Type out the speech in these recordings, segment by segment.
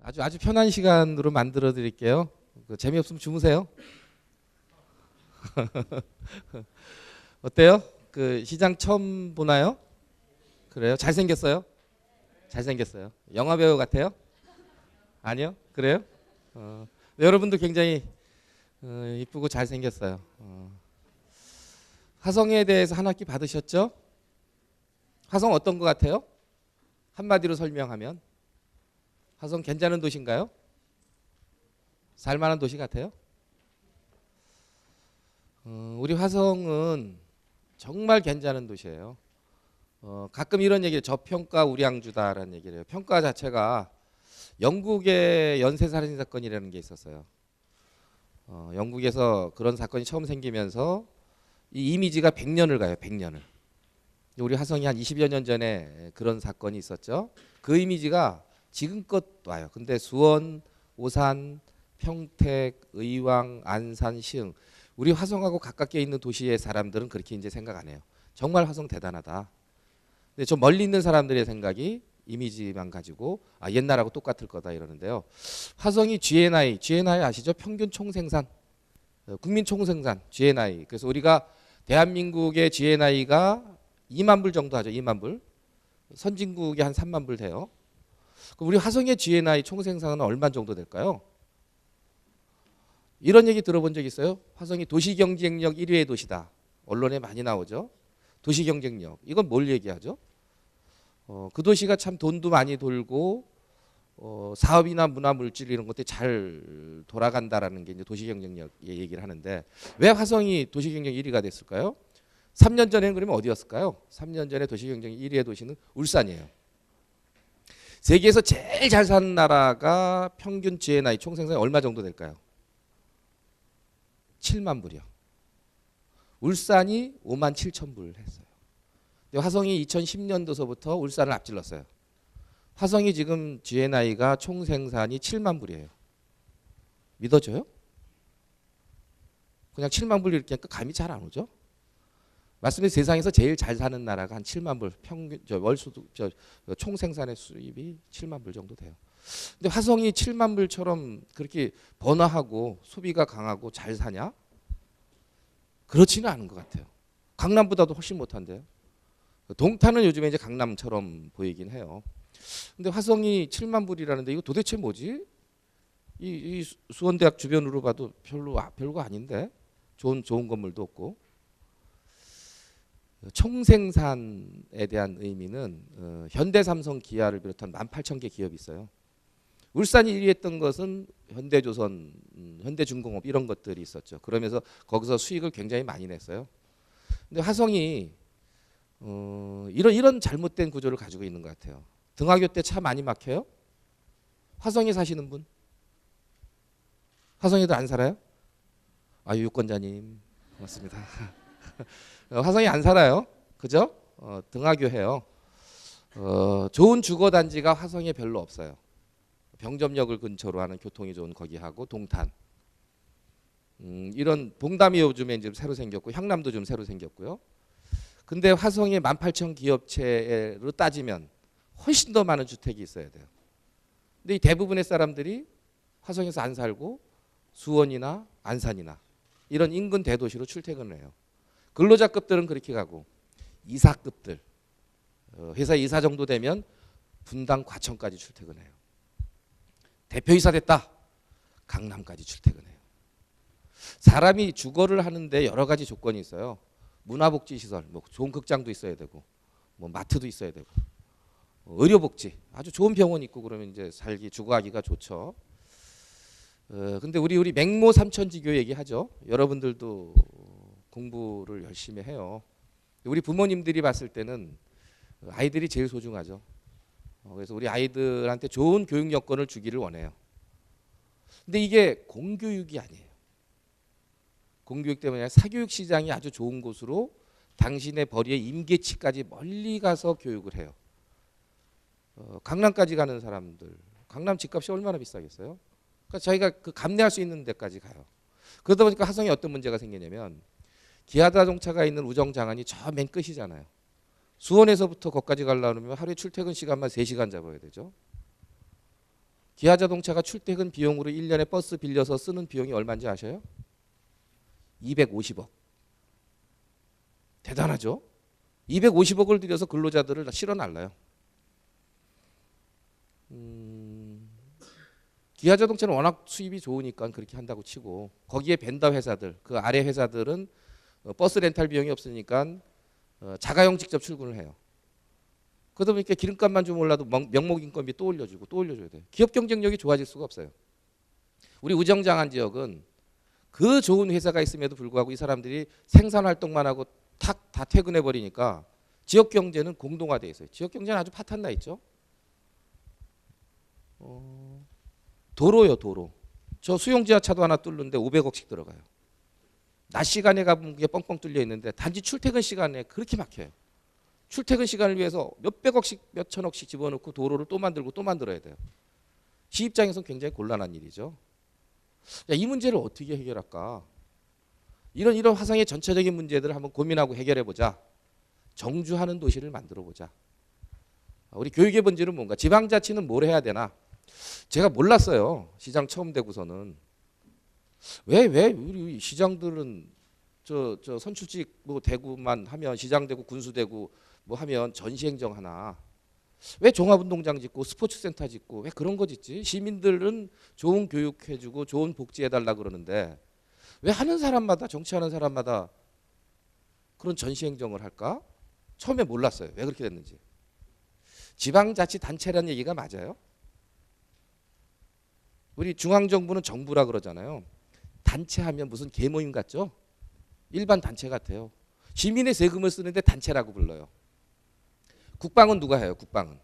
아주 편한 시간으로 만들어 드릴게요. 재미없으면 주무세요. 어때요? 시장 처음 보나요? 그래요? 잘생겼어요? 잘생겼어요. 영화 배우 같아요? 아니요? 그래요? 여러분도 굉장히 이쁘고 잘생겼어요. 화성에 대해서 한 학기 받으셨죠? 화성 어떤 것 같아요? 한마디로 설명하면 화성 괜찮은 도시인가요? 살만한 도시 같아요? 우리 화성은 정말 괜찮은 도시예요. 가끔 이런 얘기를 저평가 우량주다라는 얘기를 해요. 평가 자체가 영국의 연쇄살인 사건이라는 게 있었어요. 영국에서 그런 사건이 처음 생기면서 이 이미지가 100년을 가요. 100년을. 우리 화성이 한 20여 년 전에 그런 사건이 있었죠. 그 이미지가 지금껏 와요. 근데 수원, 오산, 평택, 의왕, 안산, 시흥 우리 화성하고 가깝게 있는 도시의 사람들은 그렇게 이제 생각 안 해요. 정말 화성 대단하다. 근데 좀 멀리 있는 사람들의 생각이 이미지만 가지고 옛날하고 똑같을 거다 이러는데요. 화성이 GNI 아시죠? 평균 총생산, 국민 총생산 GNI. 그래서 우리가 대한민국의 GNI가 2만 불 정도 하죠. 2만 불. 선진국이 한 3만 불 돼요. 그럼 우리 화성의 GNI 총생산은 얼마 정도 될까요? 이런 얘기 들어본 적 있어요? 화성이 도시경쟁력 1위의 도시다. 언론에 많이 나오죠. 도시경쟁력. 이건 뭘 얘기하죠? 그 도시가 참 돈도 많이 돌고 사업이나 문화 물질 이런 것들이 잘 돌아간다라는 게 이제 도시경쟁력 얘기를 하는데 왜 화성이 도시경쟁 1위가 됐을까요? 3년 전에는 그러면 어디였을까요? 3년 전에 도시경쟁 1위의 도시는 울산이에요. 세계에서 제일 잘 사는 나라가 평균 GNI 총생산이 얼마 정도 될까요? 7만 불이요. 울산이 5만 7천 불 했어요. 화성이 2010년도서부터 울산을 앞질렀어요. 화성이 지금 GNI가 총생산이 7만 불이에요. 믿어져요? 그냥 7만 불 이렇게 하니까 감이 잘 안 오죠? 말씀드린 세상에서 제일 잘 사는 나라가 한 7만 불, 평균 월소득 총생산의 수입이 7만 불 정도 돼요. 근데 화성이 7만 불처럼 그렇게 번화하고 소비가 강하고 잘 사냐? 그렇지는 않은 것 같아요. 강남보다도 훨씬 못한데요. 동탄은 요즘에 이제 강남처럼 보이긴 해요. 근데 화성이 7만 불이라는데 이거 도대체 뭐지? 이 수원대학 주변으로 봐도 별거 아닌데 좋은 건물도 없고. 총생산에 대한 의미는 현대삼성, 기아를 비롯한 18,000개 기업이 있어요. 울산이 1위 했던 것은 현대조선, 현대중공업 이런 것들이 있었죠. 그러면서 거기서 수익을 굉장히 많이 냈어요. 근데 화성이 이런 잘못된 구조를 가지고 있는 것 같아요. 등하교 때 차 많이 막혀요? 화성에 사시는 분? 화성에도 안 살아요? 유권자님 고맙습니다. 화성에 안 살아요. 그죠? 등하교 해요. 좋은 주거단지가 화성에 별로 없어요. 병점역을 근처로 하는 교통이 좋은 거기하고 동탄. 이런 봉담이 요즘에 이제 새로 생겼고 향남도 좀 새로 생겼고요. 근데 화성의 18,000 기업체로 따지면 훨씬 더 많은 주택이 있어야 돼요. 근데 이 대부분의 사람들이 화성에서 안 살고 수원이나 안산이나 이런 인근 대도시로 출퇴근을 해요. 근로자급들은 그렇게 가고 이사급들, 회사 이사 정도 되면 분당 과천까지 출퇴근해요. 대표이사 됐다. 강남까지 출퇴근해요. 사람이 주거를 하는데 여러 가지 조건이 있어요. 문화복지시설, 좋은 극장도 있어야 되고, 마트도 있어야 되고, 의료복지, 아주 좋은 병원 있고 그러면 이제 주거하기가 좋죠. 근데 우리 맹모 삼천지교 얘기하죠. 여러분들도 공부를 열심히 해요. 우리 부모님들이 봤을 때는 아이들이 제일 소중하죠. 그래서 우리 아이들한테 좋은 교육 여건을 주기를 원해요. 근데 이게 공교육이 아니에요. 공교육 때문에 아니라 사교육 시장이 아주 좋은 곳으로 당신의 벌이의 임계치까지 멀리 가서 교육을 해요. 강남까지 가는 사람들, 강남 집값이 얼마나 비싸겠어요? 그러니까 저희가 감내할 수 있는 데까지 가요. 그러다 보니까 화성에 어떤 문제가 생기냐면 기아자동차가 있는 우정장안이 저 맨 끝이잖아요. 수원에서부터 거기까지 가려면 하루에 출퇴근 시간만 3시간 잡아야 되죠. 기아자동차가 출퇴근 비용으로 1년에 버스 빌려서 쓰는 비용이 얼마인지 아셔요? 250억. 대단하죠? 250억을 들여서 근로자들을 실어날라요. 기아자동차는 워낙 수입이 좋으니까 그렇게 한다고 치고, 거기에 벤더 회사들, 그 아래 회사들은 버스 렌탈 비용이 없으니까 자가용 직접 출근을 해요. 그러다 보니까 기름값만 좀 올라도 명목 인건비 또 올려주고 또 올려줘야 돼요. 기업 경쟁력이 좋아질 수가 없어요. 우리 우정장안 지역은 그 좋은 회사가 있음에도 불구하고 이 사람들이 생산 활동만 하고 탁 다 퇴근해 버리니까 지역 경제는 공동화돼 있어요. 지역 경제는 아주 파탄 나 있죠. 도로요, 도로. 저 수용 지하차도 하나 뚫는데 500억씩 들어가요. 낮 시간에 가면 게 뻥뻥 뚫려 있는데 단지 출퇴근 시간에 그렇게 막혀요. 출퇴근 시간을 위해서 몇백억씩 몇천억씩 집어넣고 도로를 또 만들고 또 만들어야 돼요. 시 입장에서는 굉장히 곤란한 일이죠. 이 문제를 어떻게 해결할까? 이런 화성의 전체적인 문제들을 한번 고민하고 해결해 보자. 정주하는 도시를 만들어 보자. 우리 교육의 본질은 뭔가? 지방자치는 뭘 해야 되나? 제가 몰랐어요. 시장 처음 되고서는 왜 우리 시장들은 저 선출직 뭐 되고만 하면 시장 되고 군수 되고 뭐 하면 전시행정 하나? 왜 종합운동장 짓고 스포츠센터 짓고 왜 그런 거 짓지? 시민들은 좋은 교육 해주고 좋은 복지 해달라 그러는데 왜 하는 사람마다 정치하는 사람마다 그런 전시행정을 할까? 처음에 몰랐어요. 왜 그렇게 됐는지. 지방자치단체라는 얘기가 맞아요. 우리 중앙정부는 정부라 그러잖아요. 단체하면 무슨 계모임 같죠? 일반 단체 같아요. 시민의 세금을 쓰는데 단체라고 불러요. 국방은 누가 해요? 국방은.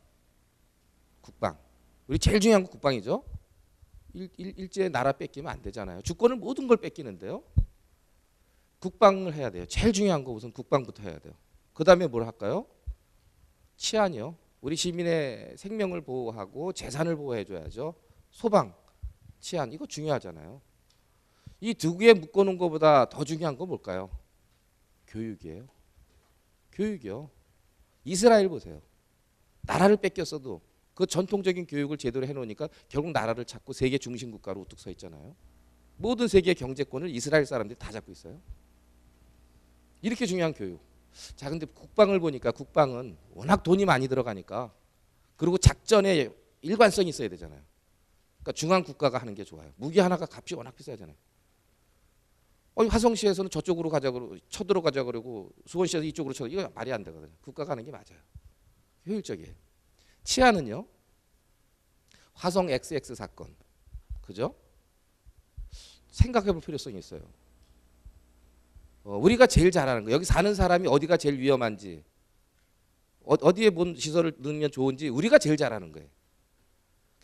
국방. 우리 제일 중요한 건 국방이죠. 일제 나라 뺏기면 안 되잖아요. 주권을 모든 걸 뺏기는데요. 국방을 해야 돼요. 제일 중요한 거 우선 국방부터 해야 돼요. 그 다음에 뭘 할까요? 치안이요. 우리 시민의 생명을 보호하고 재산을 보호해줘야죠. 소방, 치안 이거 중요하잖아요. 이 두 개 묶어놓은 것보다 더 중요한 건 뭘까요? 교육이에요. 교육이요. 이스라엘 보세요. 나라를 뺏겼어도 그 전통적인 교육을 제대로 해놓으니까 결국 나라를 찾고 세계 중심 국가로 우뚝 서 있잖아요. 모든 세계 경제권을 이스라엘 사람들이 다 잡고 있어요. 이렇게 중요한 교육. 자, 근데 국방을 보니까 국방은 워낙 돈이 많이 들어가니까 그리고 작전에 일관성이 있어야 되잖아요. 그러니까 중앙 국가가 하는 게 좋아요. 무기 하나가 값이 워낙 비싸잖아요. 화성시에서는 저쪽으로 가자고 쳐들어가자 그러고 수원시에서 이쪽으로 쳐 이거 말이 안 되거든요. 국가가 하는 게 맞아요. 효율적이에요. 치안은요. 화성 XX 사건. 그죠? 생각해 볼 필요성이 있어요. 우리가 제일 잘하는 거. 여기 사는 사람이 어디가 제일 위험한지 어디에 뭔 시설을 넣으면 좋은지 우리가 제일 잘하는 거예요.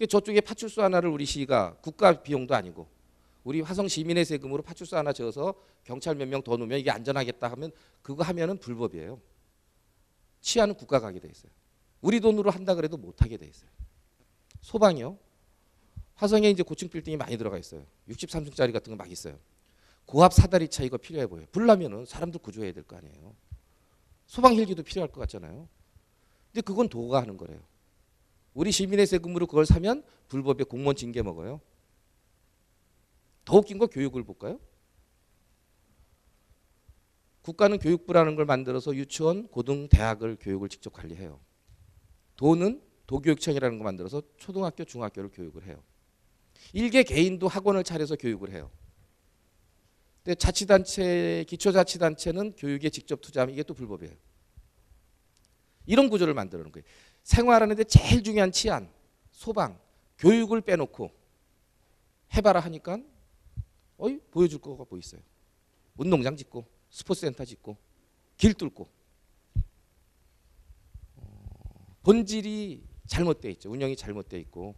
저쪽에 파출소 하나를 우리 시가 국가 비용도 아니고 우리 화성 시민의 세금으로 파출소 하나 지어서 경찰 몇 명 더 넣으면 이게 안전하겠다 하면 그거 하면은 불법이에요. 치안은 국가가 하게 돼 있어요. 우리 돈으로 한다 그래도 못 하게 돼 있어요. 소방이요. 화성에 이제 고층 빌딩이 많이 들어가 있어요. 63층짜리 같은 거 막 있어요. 고압 사다리차 이거 필요해 보여요. 불 나면은 사람들 구조해야 될 거 아니에요. 소방 헬기도 필요할 것 같잖아요. 근데 그건 도가 하는 거래요. 우리 시민의 세금으로 그걸 사면 불법에 공무원 징계 먹어요. 더 웃긴 거 교육을 볼까요? 국가는 교육부라는 걸 만들어서 유치원, 고등, 대학을 교육을 직접 관리해요. 도는 도교육청이라는 걸 만들어서 초등학교, 중학교를 교육을 해요. 일개 개인도 학원을 차려서 교육을 해요. 근데 자치단체, 기초자치단체는 교육에 직접 투자하면 이게 또 불법이에요. 이런 구조를 만들어 놓은 거예요. 생활하는데 제일 중요한 치안, 소방, 교육을 빼놓고 해봐라 하니까 보여줄 거가 뭐 있어요. 운동장 짓고 스포츠센터 짓고 길 뚫고 본질이 잘못돼 있죠. 운영이 잘못돼 있고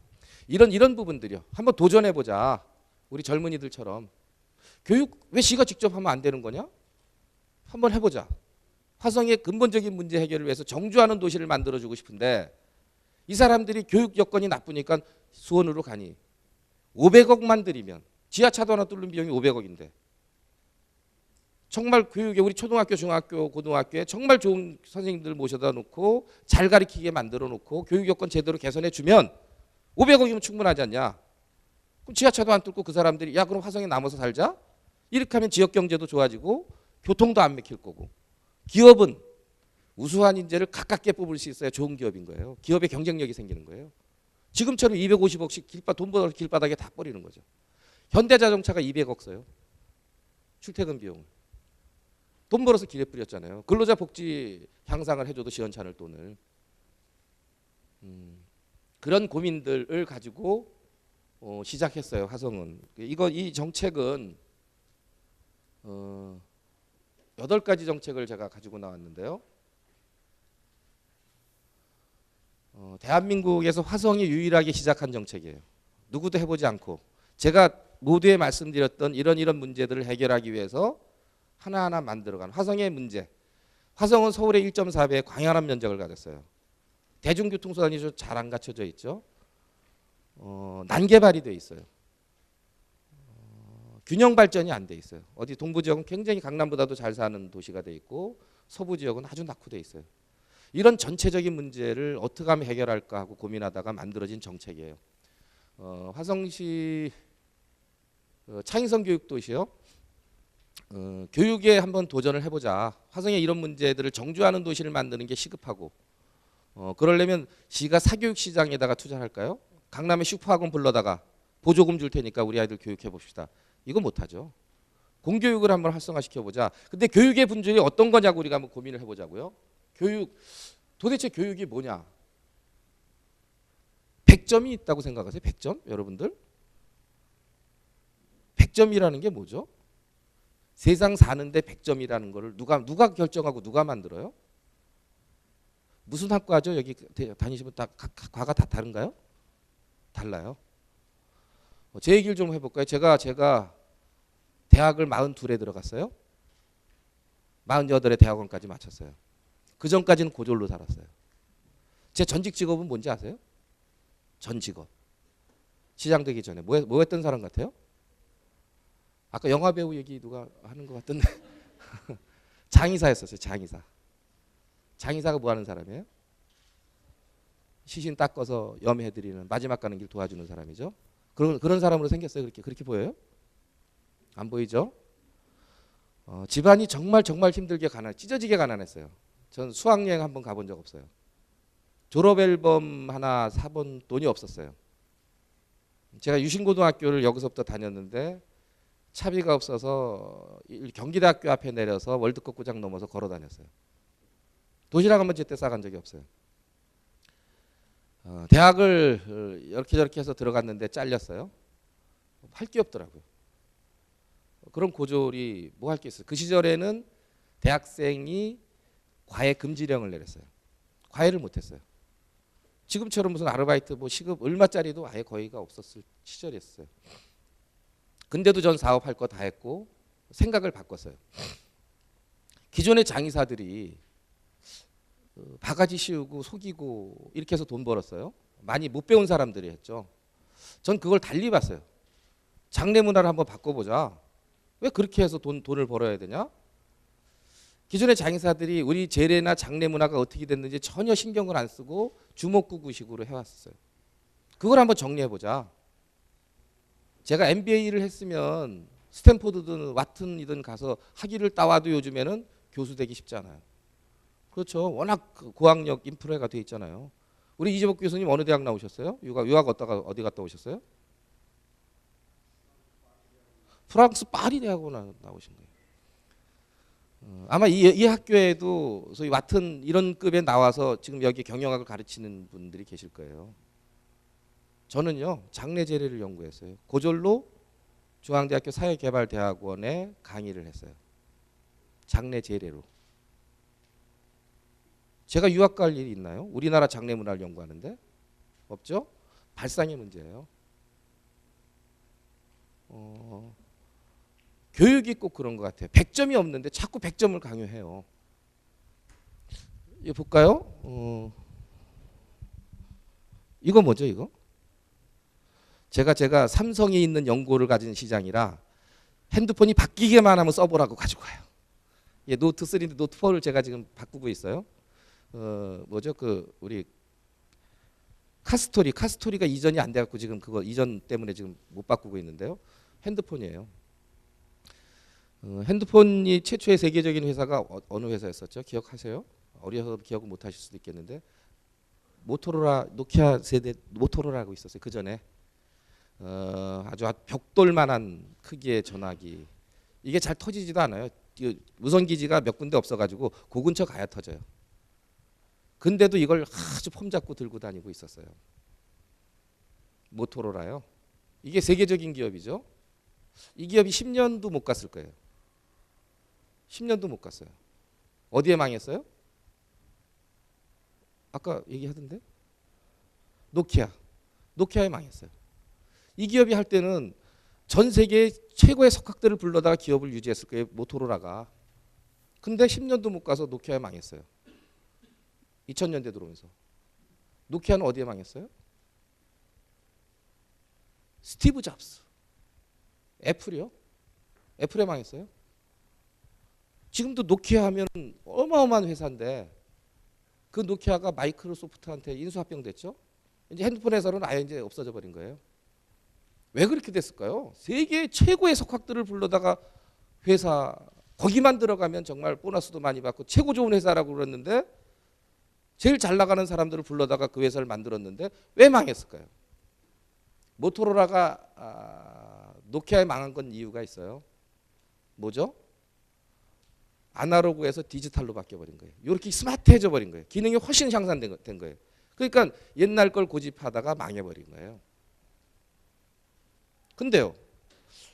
이런 부분들이요. 한번 도전해보자. 우리 젊은이들처럼 교육 왜 시가 직접 하면 안 되는 거냐? 한번 해보자. 화성의 근본적인 문제 해결을 위해서 정주하는 도시를 만들어주고 싶은데 이 사람들이 교육 여건이 나쁘니까 수원으로 가니 500억만 들이면 지하차도 하나 뚫는 비용이 500억인데 정말 교육에 우리 초등학교, 중학교, 고등학교에 정말 좋은 선생님들 모셔다 놓고 잘 가르치게 만들어 놓고 교육 여건 제대로 개선해 주면 500억이면 충분하지 않냐? 그럼 지하철도 안 뚫고 그 사람들이 야 그럼 화성에 남아서 살자? 이렇게 하면 지역 경제도 좋아지고 교통도 안 막힐 거고 기업은 우수한 인재를 가깝게 뽑을 수 있어야 좋은 기업인 거예요. 기업의 경쟁력이 생기는 거예요. 지금처럼 250억씩 돈 벌어서 길바닥에 다 버리는 거죠. 현대자동차가 200억 써요. 출퇴근 비용. 돈 벌어서 길에 뿌렸잖아요. 근로자 복지 향상을 해줘도 시원찮을 돈을. 그런 고민들을 가지고 시작했어요. 화성은. 이 정책은 8가지 정책을 제가 가지고 나왔는데요. 대한민국에서 화성이 유일하게 시작한 정책이에요. 누구도 해보지 않고 제가 모두에 말씀드렸던 이런 문제들을 해결하기 위해서 하나하나 만들어간 화성의 문제. 화성은 서울의 1.4배의 광활한 면적을 가졌어요. 대중교통수단이 좀 잘 안 갖춰져 있죠. 난개발이 돼 있어요. 균형 발전이 안 돼 있어요. 어디 동부 지역은 굉장히 강남보다도 잘 사는 도시가 돼 있고 서부 지역은 아주 낙후돼 있어요. 이런 전체적인 문제를 어떻게 하면 해결할까 하고 고민하다가 만들어진 정책이에요. 화성시 창의성 교육도시요. 교육에 한번 도전을 해보자. 화성에 이런 문제들을 정주하는 도시를 만드는 게 시급하고 그러려면 시가 사교육 시장에다가 투자할까요? 강남에 슈퍼학원 불러다가 보조금 줄 테니까 우리 아이들 교육해 봅시다. 이거 못하죠. 공교육을 한번 활성화시켜보자. 근데 교육의 분들이 어떤 거냐고 우리가 한번 고민을 해보자고요. 교육, 도대체 교육이 뭐냐? 100점이 있다고 생각하세요? 100점? 여러분들? 100점이라는 게 뭐죠? 세상 사는데 100점이라는 거를 누가 결정하고 누가 만들어요? 무슨 학과죠? 여기 다니시면 다 과가 다 다른가요? 달라요. 제 얘기를 좀 해볼까요? 제가 대학을 42에 들어갔어요. 48에 대학원까지 마쳤어요. 그 전까지는 고졸로 살았어요. 제 전직 직업은 뭔지 아세요? 전 직업. 시장 되기 전에 뭐 했던 사람 같아요? 아까 영화 배우 얘기 누가 하는 것 같던데 장의사였었어요. 장의사. 장의사가 뭐 하는 사람이에요? 시신 닦아서 염해드리는 마지막 가는 길 도와주는 사람이죠. 그런 사람으로 생겼어요. 그렇게 보여요? 안 보이죠? 집안이 정말 힘들게 찢어지게 가난했어요. 전 수학여행 한번 가본 적 없어요. 졸업 앨범 하나 사본 돈이 없었어요. 제가 유신고등학교를 여기서부터 다녔는데 차비가 없어서 경기대학교 앞에 내려서 월드컵 구장 넘어서 걸어 다녔어요. 도시락 한번 제때 싸간 적이 없어요. 대학을 이렇게 저렇게 해서 들어갔는데 잘렸어요. 할 게 없더라고요. 그런 고졸이 뭐 할 게 있어요. 그 시절에는 대학생이 과외 금지령을 내렸어요. 과외를 못했어요. 지금처럼 무슨 아르바이트 뭐 시급 얼마짜리도 아예 거의가 없었을 시절이었어요. 근데도 전 사업할 거 다 했고 생각을 바꿨어요. 기존의 장의사들이 바가지 씌우고 속이고 이렇게 해서 돈 벌었어요. 많이 못 배운 사람들이 했죠. 전 그걸 달리 봤어요. 장례 문화를 한번 바꿔보자. 왜 그렇게 해서 돈을 벌어야 되냐? 기존의 장의사들이 우리 제례나 장례 문화가 어떻게 됐는지 전혀 신경을 안 쓰고 주먹구구식으로 해왔어요. 그걸 한번 정리해보자. 제가 MBA를 했으면 스탠포드든 와튼이든 가서 학위를 따와도 요즘에는 교수 되기 쉽지 않아요. 그렇죠. 워낙 고학력 인프라가 돼 있잖아요. 우리 이재복 교수님 어느 대학 나오셨어요? 유학 어디 갔다 오셨어요? 프랑스 파리 대학원 나오신 거예요. 아마 이 학교에도 소위 와튼 이런 급에 나와서 지금 여기 경영학을 가르치는 분들이 계실 거예요. 저는요 장례 재래를 연구했어요. 고졸로 중앙대학교 사회개발대학원에 강의를 했어요. 장례 재래로. 제가 유학 갈 일이 있나요? 우리나라 장례 문화를 연구하는데 없죠? 발상의 문제예요. 교육이 꼭 그런 것 같아요. 100점이 없는데 자꾸 100점을 강요해요. 이거 볼까요? 이거 뭐죠 이거? 제가 삼성이 있는 연고를 가진 시장이라 핸드폰이 바뀌기만 하면 써보라고 가지고 와요. 예, 노트 3인데 노트 4를 제가 지금 바꾸고 있어요. 뭐죠? 우리 카스토리가 이전이 안 돼갖고 지금 그거 이전 때문에 지금 못 바꾸고 있는데요. 핸드폰이에요. 핸드폰이 최초의 세계적인 회사가 어느 회사였었죠? 기억하세요? 어려서 기억을 못 하실 수도 있겠는데 모토로라, 노키아 세대 모토로라고 있었어요. 그 전에 아주 벽돌만한 크기의 전화기. 이게 잘 터지지도 않아요. 무선 기지가 몇 군데 없어가지고 그 근처 가야 터져요. 근데도 이걸 아주 폼 잡고 들고 다니고 있었어요. 모토로라요. 이게 세계적인 기업이죠. 이 기업이 10년도 못 갔을 거예요. 10년도 못 갔어요. 어디에 망했어요? 아까 얘기하던데? 노키아에 망했어요. 이 기업이 할 때는 전 세계 최고의 석학들을 불러다가 기업을 유지했을 거예요. 모토로라가. 근데 10년도 못 가서 노키아에 망했어요. 2000년대 들어오면서. 노키아는 어디에 망했어요? 스티브 잡스. 애플이요? 애플에 망했어요. 지금도 노키아 하면 어마어마한 회사인데 그 노키아가 마이크로소프트한테 인수합병됐죠. 이제 핸드폰 회사는 아예 이제 없어져 버린 거예요. 왜 그렇게 됐을까요? 세계 최고의 석학들을 불러다가 회사 거기만 들어가면 정말 보너스도 많이 받고 최고 좋은 회사라고 그랬는데 제일 잘 나가는 사람들을 불러다가 그 회사를 만들었는데 왜 망했을까요? 모토로라가 노키아에 망한 건 이유가 있어요. 뭐죠? 아날로그에서 디지털로 바뀌어버린 거예요. 이렇게 스마트해져 버린 거예요. 기능이 훨씬 향상된 거예요. 그러니까 옛날 걸 고집하다가 망해버린 거예요. 근데요,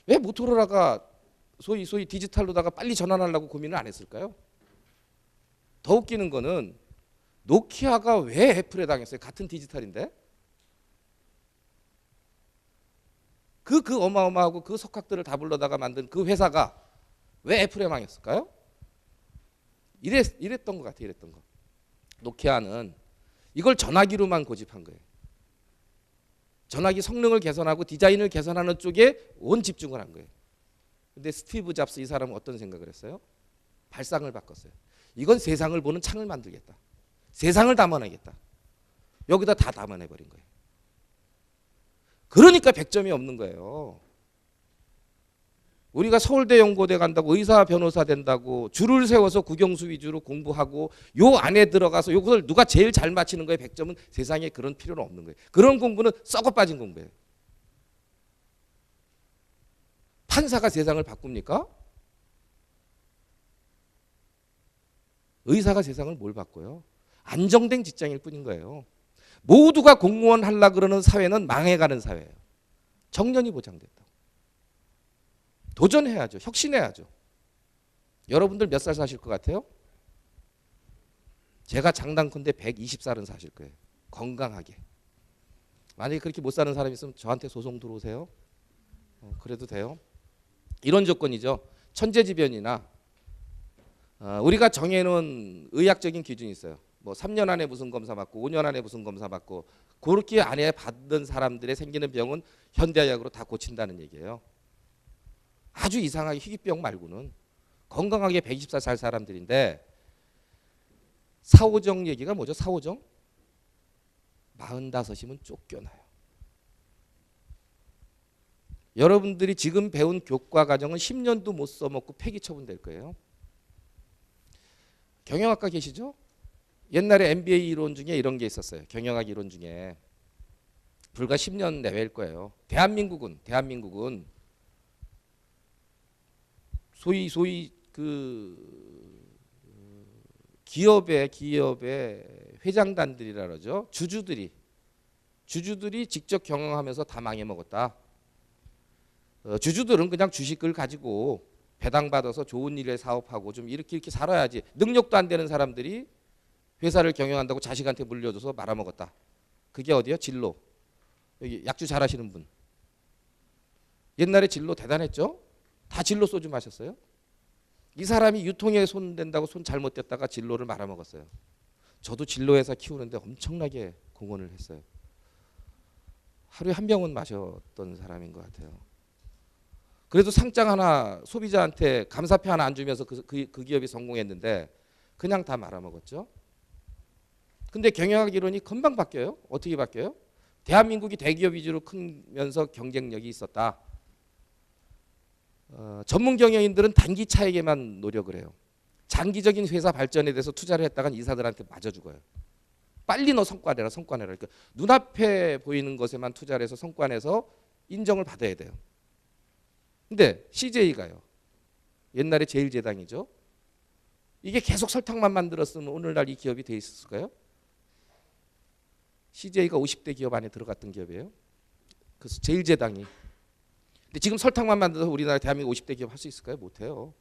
왜 모토로라가 소위 디지털로다가 빨리 전환하려고 고민을 안 했을까요? 더 웃기는 거는 노키아가 왜 애플에 당했어요? 같은 디지털인데? 그 어마어마하고 그 석학들을 다 불러다가 만든 그 회사가 왜 애플에 망했을까요? 이랬던 것 같아요. 이랬던 거. 노키아는 이걸 전화기로만 고집한 거예요. 전화기 성능을 개선하고 디자인을 개선하는 쪽에 온 집중을 한 거예요. 근데 스티브 잡스 이 사람은 어떤 생각을 했어요? 발상을 바꿨어요. 이건 세상을 보는 창을 만들겠다. 세상을 담아내겠다. 여기다 다 담아내버린 거예요. 그러니까 100점이 없는 거예요. 우리가 서울대 연고대 간다고 의사 변호사 된다고 줄을 세워서 국영수 위주로 공부하고 요 안에 들어가서 요것을 누가 제일 잘 맞히는 거에 100점은 세상에 그런 필요는 없는 거예요. 그런 공부는 썩어 빠진 공부예요. 판사가 세상을 바꿉니까? 의사가 세상을 뭘 바꿔요? 안정된 직장일 뿐인 거예요. 모두가 공무원 하려고 그러는 사회는 망해가는 사회예요. 정년이 보장됐다. 도전해야죠. 혁신해야죠. 여러분들 몇 살 사실 것 같아요? 제가 장담컨대 120살은 사실 거예요. 건강하게. 만약에 그렇게 못 사는 사람이 있으면 저한테 소송 들어오세요. 그래도 돼요. 이런 조건이죠. 천재지변이나 우리가 정해놓은 의학적인 기준이 있어요. 뭐 3년 안에 무슨 검사 받고 5년 안에 무슨 검사 받고 그렇게 안에 받은 사람들의 생기는 병은 현대의학으로 다 고친다는 얘기예요. 아주 이상하게 희귀병 말고는 건강하게 120살 살 사람들인데 사오정 얘기가 뭐죠? 사오정? 45이면 쫓겨나요. 여러분들이 지금 배운 교과 과정은 10년도 못 써먹고 폐기 처분될 거예요. 경영학과 계시죠? 옛날에 MBA 이론 중에 이런 게 있었어요. 경영학 이론 중에 불과 10년 내외일 거예요. 대한민국은 소위 그 기업의 회장단들이라 그러죠. 주주들이 직접 경영하면서 다 망해먹었다. 주주들은 그냥 주식을 가지고 배당받아서 좋은 일에 사업하고 좀 이렇게 살아야지. 능력도 안 되는 사람들이 회사를 경영한다고 자식한테 물려줘서 말아먹었다. 그게 어디요? 진로. 여기 약주 잘하시는 분. 옛날에 진로 대단했죠? 다 진로 소주 마셨어요. 이 사람이 유통에 손 댄다고 손 잘못됐다가 진로를 말아먹었어요. 저도 진로 회사 키우는데 엄청나게 공헌을 했어요. 하루에 한 병은 마셨던 사람인 것 같아요. 그래도 상장 하나 소비자한테 감사패 하나 안 주면서 그 기업이 성공했는데 그냥 다 말아먹었죠. 근데 경영학 이론이 금방 바뀌어요. 어떻게 바뀌어요? 대한민국이 대기업 위주로 크면서 경쟁력이 있었다. 전문 경영인들은 단기 차익에만 노력을 해요. 장기적인 회사 발전에 대해서 투자를 했다간 이사들한테 맞아 죽어요. 빨리 너 성과 내라, 성과 내라. 그러니까 눈앞에 보이는 것에만 투자를 해서 성과 내서 인정을 받아야 돼요. 근데 CJ가요. 옛날에 제일제당이죠. 이게 계속 설탕만 만들었으면 오늘날 이 기업이 돼 있을까요? CJ가 50대 기업 안에 들어갔던 기업이에요. 그래서 제일제당이. 근데 지금 설탕만 만들어서 우리나라 대한민국 50대 기업 할 수 있을까요? 못해요.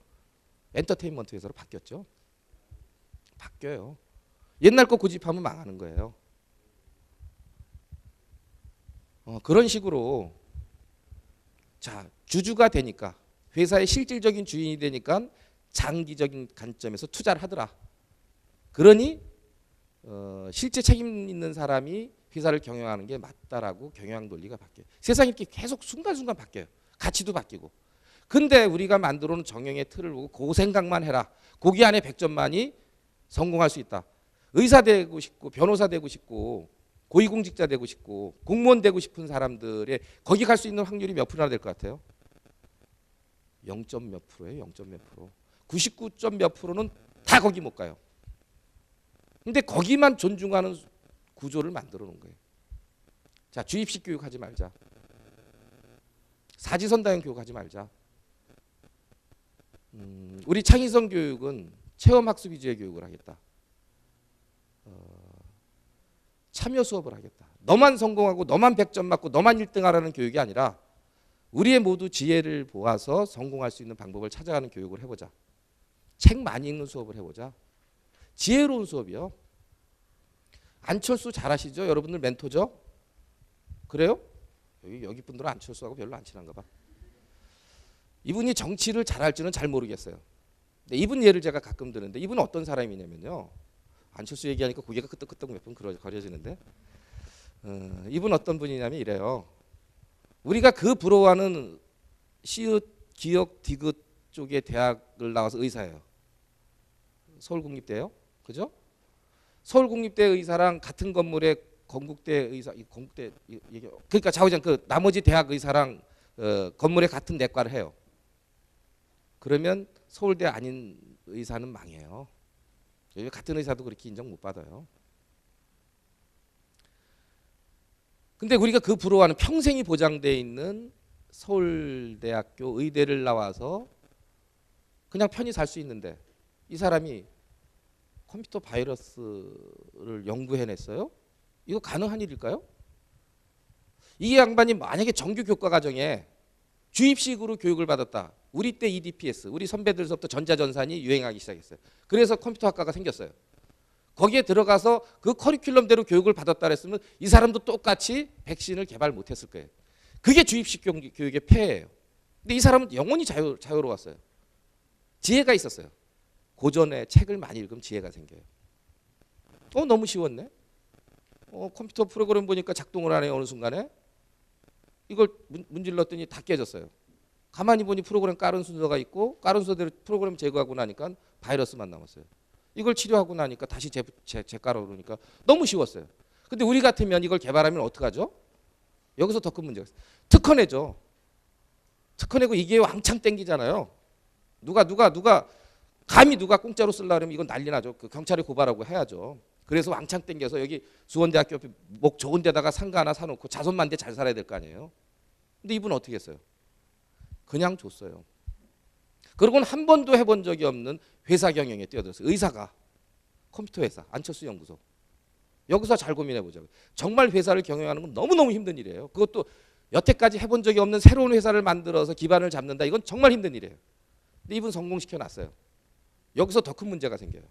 엔터테인먼트 회사로 바뀌었죠. 바뀌어요. 옛날 거 고집하면 망하는 거예요. 그런 식으로 자 주주가 되니까 회사의 실질적인 주인이 되니까 장기적인 관점에서 투자를 하더라. 그러니 실제 책임 있는 사람이 회사를 경영하는 게 맞다라고 경영 논리가 바뀌어요. 세상이 이렇게 계속 순간순간 바뀌어요. 가치도 바뀌고. 근데 우리가 만들어 놓은 정형의 틀을 보고 그 생각만 해라. 거기 안에 100점만이 성공할 수 있다. 의사 되고 싶고 변호사 되고 싶고 고위공직자 되고 싶고 공무원 되고 싶은 사람들의 거기 갈 수 있는 확률이 몇 프로나 될 것 같아요? 0점 몇 프로예요. 0점 몇 프로. 99점 몇 프로는 다 거기 못 가요. 근데 거기만 존중하는 구조를 만들어 놓은 거예요. 자, 주입식 교육하지 말자. 사지선다형 교육하지 말자. 우리 창의성 교육은 체험학습 위주의 교육을 하겠다. 참여 수업을 하겠다. 너만 성공하고 너만 100점 맞고 너만 1등 하라는 교육이 아니라 우리의 모두 지혜를 모아서 성공할 수 있는 방법을 찾아가는 교육을 해보자. 책 많이 읽는 수업을 해보자. 지혜로운 수업이요. 안철수 잘 아시죠? 여러분들 멘토죠? 그래요? 여기 분들은 안철수하고 별로 안 친한가 봐. 이분이 정치를 잘할지는 잘 모르겠어요. 근데 이분 예를 제가 가끔 드는데 이분은 어떤 사람이냐면요. 안철수 얘기하니까 고개가 끄덕끄덕 몇 번 거려지는데 이분 어떤 분이냐면 이래요. 우리가 그 부러워하는 시읒, 기역, 디귿 쪽의 대학을 나와서 의사예요. 서울국립대요. 그죠? 서울국립대 의사랑 같은 건물에 건국대 의사, 건국대 얘기 그러니까 좌우장 그 나머지 대학 의사랑 건물에 같은 내과를 해요. 그러면 서울대 아닌 의사는 망해요. 같은 의사도 그렇게 인정 못 받아요. 근데 우리가 그 부러워하는 평생이 보장되어 있는 서울대학교 의대를 나와서 그냥 편히 살 수 있는데 이 사람이 컴퓨터 바이러스를 연구해냈어요? 이거 가능한 일일까요? 이 양반이 만약에 정규 교과 과정에 주입식으로 교육을 받았다. 우리 때 EDPS, 우리 선배들서부터 전자전산이 유행하기 시작했어요. 그래서 컴퓨터학과가 생겼어요. 거기에 들어가서 그 커리큘럼대로 교육을 받았다 그랬으면 이 사람도 똑같이 백신을 개발 못했을 거예요. 그게 주입식 교육의 폐해예요. 근데 이 사람은 영원히 자유로웠어요. 지혜가 있었어요. 고전에 책을 많이 읽으면 지혜가 생겨요. 너무 쉬웠네. 컴퓨터 프로그램 보니까 작동을 하네 어느 순간에. 이걸 문질렀더니 다 깨졌어요. 가만히 보니 프로그램 깔은 순서가 있고 깔은 순서대로 프로그램 제거하고 나니까 바이러스만 남았어요. 이걸 치료하고 나니까 다시 재깔아 오르니까 너무 쉬웠어요. 근데 우리 같으면 이걸 개발하면 어떡하죠? 여기서 더 큰 문제가 있어요. 특허내죠. 특허내고 이게 왕창 땡기잖아요. 누가 감히 누가 공짜로 쓰려고 그러면 이건 난리 나죠. 그 경찰에 고발하고 해야죠. 그래서 왕창 땡겨서 여기 수원대학교 옆에 목 좋은 데다가 상가 하나 사놓고 자손만대 잘 살아야 될 거 아니에요. 근데 이분은 어떻게 했어요? 그냥 줬어요. 그러고는 한 번도 해본 적이 없는 회사 경영에 뛰어들었어요. 의사가 컴퓨터 회사 안철수 연구소. 여기서 잘 고민해보자고요. 정말 회사를 경영하는 건 너무너무 힘든 일이에요. 그것도 여태까지 해본 적이 없는 새로운 회사를 만들어서 기반을 잡는다. 이건 정말 힘든 일이에요. 근데 이분 성공시켜놨어요. 여기서 더 큰 문제가 생겨요.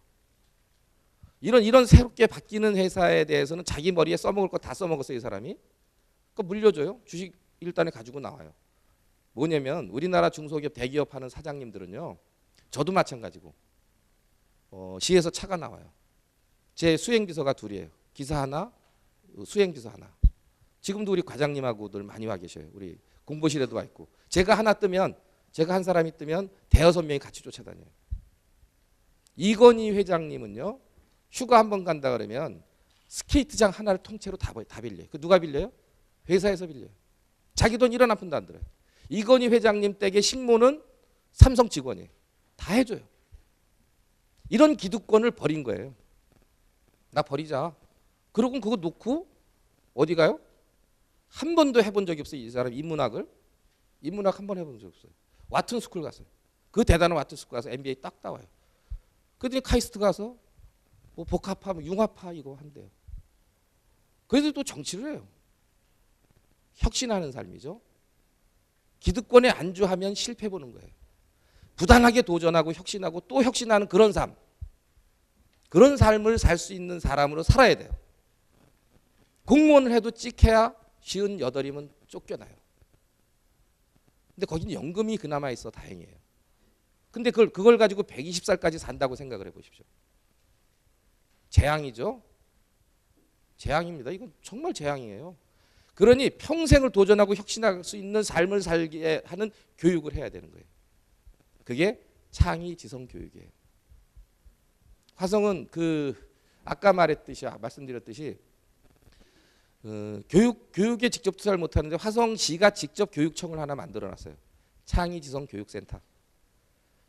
이런 새롭게 바뀌는 회사에 대해서는 자기 머리에 써먹을 거 다 써먹었어요. 이 사람이. 그러니까 물려줘요. 주식 일단에 가지고 나와요. 뭐냐면 우리나라 중소기업 대기업 하는 사장님들은요. 저도 마찬가지고 시에서 차가 나와요. 제 수행비서가 둘이에요. 기사 하나, 수행비서 하나. 지금도 우리 과장님하고들 많이 와 계셔요. 우리 공보실에도 와 있고. 제가 한 사람이 뜨면 대여섯 명이 같이 쫓아다녀요. 이건희 회장님은요. 휴가 한 번 간다 그러면 스케이트장 하나를 통째로 다 빌려요. 그 누가 빌려요? 회사에서 빌려요. 자기 돈 1원 한 푼도 안 들어요. 이건희 회장님 댁의 식모는 삼성 직원이에요. 다 해줘요. 이런 기득권을 버린 거예요. 나 버리자. 그러고 그거 놓고 어디 가요? 한 번도 해본 적이 없어요. 이 사람 인문학 한 번 해본 적 없어요. 와튼 스쿨 갔어요. 그 대단한 와튼 스쿨 가서 MBA 딱 따와요. 그랬더니 카이스트 가서 뭐 복합파, 융합파 이거 한대요. 그래도 또 정치를 해요. 혁신하는 삶이죠. 기득권에 안주하면 실패 보는 거예요. 부단하게 도전하고 혁신하고 또 혁신하는 그런 삶. 그런 삶을 살 수 있는 사람으로 살아야 돼요. 공무원을 해도 찍혀야 58이면 쫓겨나요. 근데 거기는 연금이 그나마 있어 다행이에요. 근데 그걸 가지고 120살까지 산다고 생각을 해보십시오. 재앙이죠. 재앙입니다. 이건 정말 재앙이에요. 그러니 평생을 도전하고 혁신할 수 있는 삶을 살게 하는 교육을 해야 되는 거예요. 그게 창의지성 교육이에요. 화성은 아까 말씀드렸듯이 교육에 직접 투자를 못하는데 화성시가 직접 교육청을 하나 만들어놨어요. 창의지성 교육센터.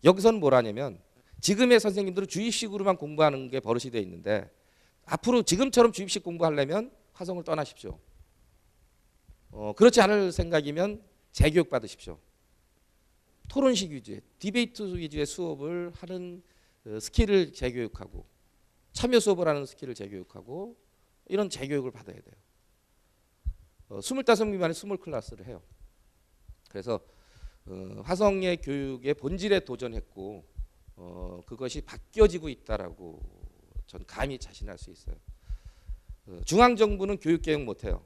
여기서는 뭘 하냐면 지금의 선생님들은 주입식으로만 공부하는 게 버릇이 되어 있는데 앞으로 지금처럼 주입식 공부하려면 화성을 떠나십시오. 그렇지 않을 생각이면 재교육 받으십시오. 토론식 위주의 디베이트 위주의 수업을 하는 스킬을 재교육하고 참여 수업을 하는 스킬을 재교육하고 이런 재교육을 받아야 돼요. 25명 미만의 스몰 클래스를 해요. 그래서 화성의 교육의 본질에 도전했고 그것이 바뀌어지고 있다라고 전 감히 자신할 수 있어요. 중앙정부는 교육개혁 못해요.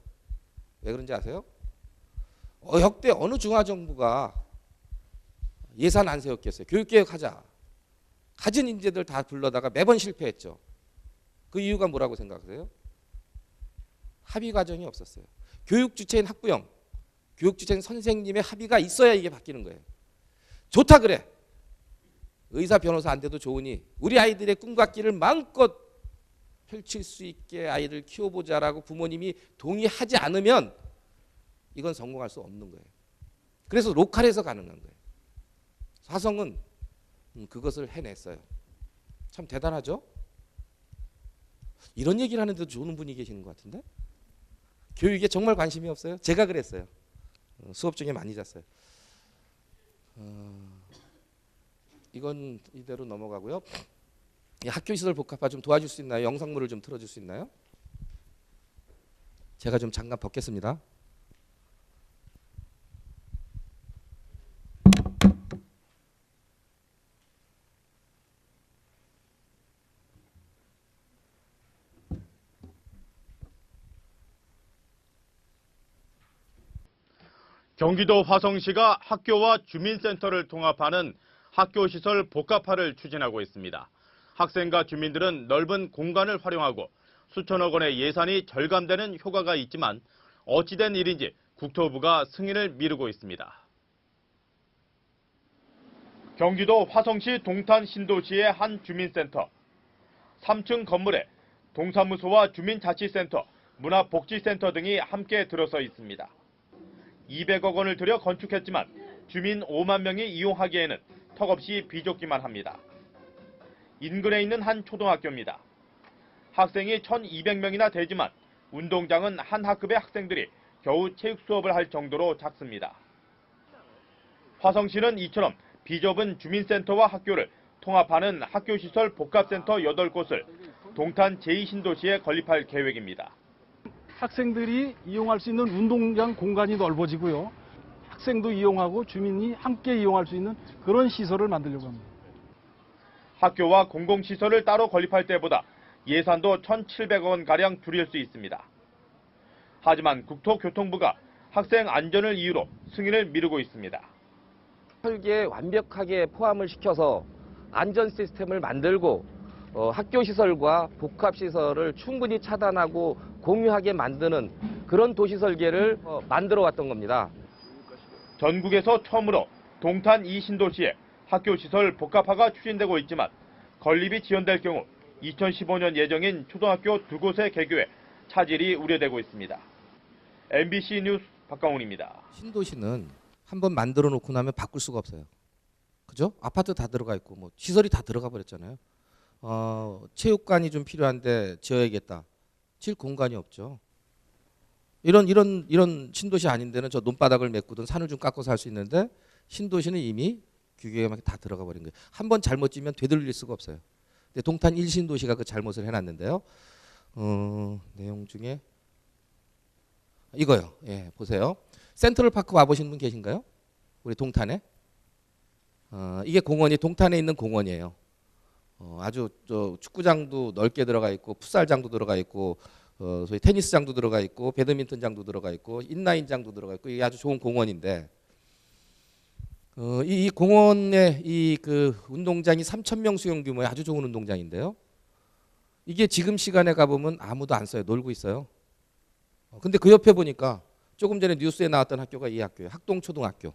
왜 그런지 아세요? 역대 어느 중앙정부가 예산 안 세웠겠어요. 교육개혁하자. 가진 인재들 다 불러다가 매번 실패했죠. 그 이유가 뭐라고 생각하세요? 합의 과정이 없었어요. 교육 주체인 학부형, 교육 주체인 선생님의 합의가 있어야 이게 바뀌는 거예요. 좋다 그래. 의사 변호사 안 돼도 좋으니 우리 아이들의 꿈과 길을 마음껏 펼칠 수 있게 아이를 키워보자라고 부모님이 동의하지 않으면 이건 성공할 수 없는 거예요. 그래서 로컬에서 가능한 거예요. 화성은 그것을 해냈어요. 참 대단하죠? 이런 얘기를 하는데도 좋은 분이 계시는 것 같은데? 교육에 정말 관심이 없어요? 제가 그랬어요. 수업 중에 많이 잤어요. 이건 이대로 넘어가고요. 학교시설 복합화 좀 도와줄 수 있나요? 영상물을 좀 틀어줄 수 있나요? 제가 좀 잠깐 벗겠습니다. 경기도 화성시가 학교와 주민센터를 통합하는 학교시설 복합화를 추진하고 있습니다. 학생과 주민들은 넓은 공간을 활용하고 수천억 원의 예산이 절감되는 효과가 있지만 어찌된 일인지 국토부가 승인을 미루고 있습니다. 경기도 화성시 동탄 신도시의 한 주민센터. 3층 건물에 동사무소와 주민자치센터, 문화복지센터 등이 함께 들어서 있습니다. 200억 원을 들여 건축했지만 주민 5만 명이 이용하기에는 턱없이 비좁기만 합니다. 인근에 있는 한 초등학교입니다. 학생이 1,200명이나 되지만 운동장은 한 학급의 학생들이 겨우 체육 수업을 할 정도로 작습니다. 화성시는 이처럼 비좁은 주민센터와 학교를 통합하는 학교시설 복합센터 8곳을 동탄 제2신도시에 건립할 계획입니다. 학생들이 이용할 수 있는 운동장 공간이 넓어지고요. 학생도 이용하고 주민이 함께 이용할 수 있는 그런 시설을 만들려고 합니다. 학교와 공공시설을 따로 건립할 때보다 예산도 1,700억 원가량 줄일 수 있습니다. 하지만 국토교통부가 학생 안전을 이유로 승인을 미루고 있습니다. 설계에 완벽하게 포함을 시켜서 안전 시스템을 만들고 학교 시설과 복합 시설을 충분히 차단하고 공유하게 만드는 그런 도시 설계를 만들어 왔던 겁니다. 전국에서 처음으로 동탄 2신도시에 학교 시설 복합화가 추진되고 있지만 건립이 지연될 경우 2015년 예정인 초등학교 2곳의 개교에 차질이 우려되고 있습니다. MBC 뉴스 박강훈입니다. 신도시는 한번 만들어 놓고 나면 바꿀 수가 없어요. 그죠? 아파트 다 들어가 있고 뭐 시설이 다 들어가 버렸잖아요. 체육관이 좀 필요한데 지어야겠다. 질 공간이 없죠. 이런 신도시 아닌 데는 저 논바닥을 메꾸든 산을 좀 깎아서 할 수 있는데 신도시는 이미 규격에 맞게 다 들어가 버린 거예요. 한번 잘못 지면 되돌릴 수가 없어요. 근데 동탄 1신도시가 그 잘못을 해놨는데요. 내용 중에 이거요. 예, 보세요. 센트럴파크 와보신 분 계신가요? 우리 동탄에? 이게 공원이 동탄에 있는 공원이에요. 아주 저 축구장도 넓게 들어가 있고 풋살장도 들어가 있고 소위 테니스장도 들어가 있고 배드민턴장도 들어가 있고 인라인장도 들어가 있고 이게 아주 좋은 공원인데 이 공원의 이 그 운동장이 3,000명 수용 규모의 아주 좋은 운동장인데요. 이게 지금 시간에 가보면 아무도 안 써요. 놀고 있어요. 근데 그 옆에 보니까 조금 전에 뉴스에 나왔던 학교가 이 학교예요. 학동초등학교.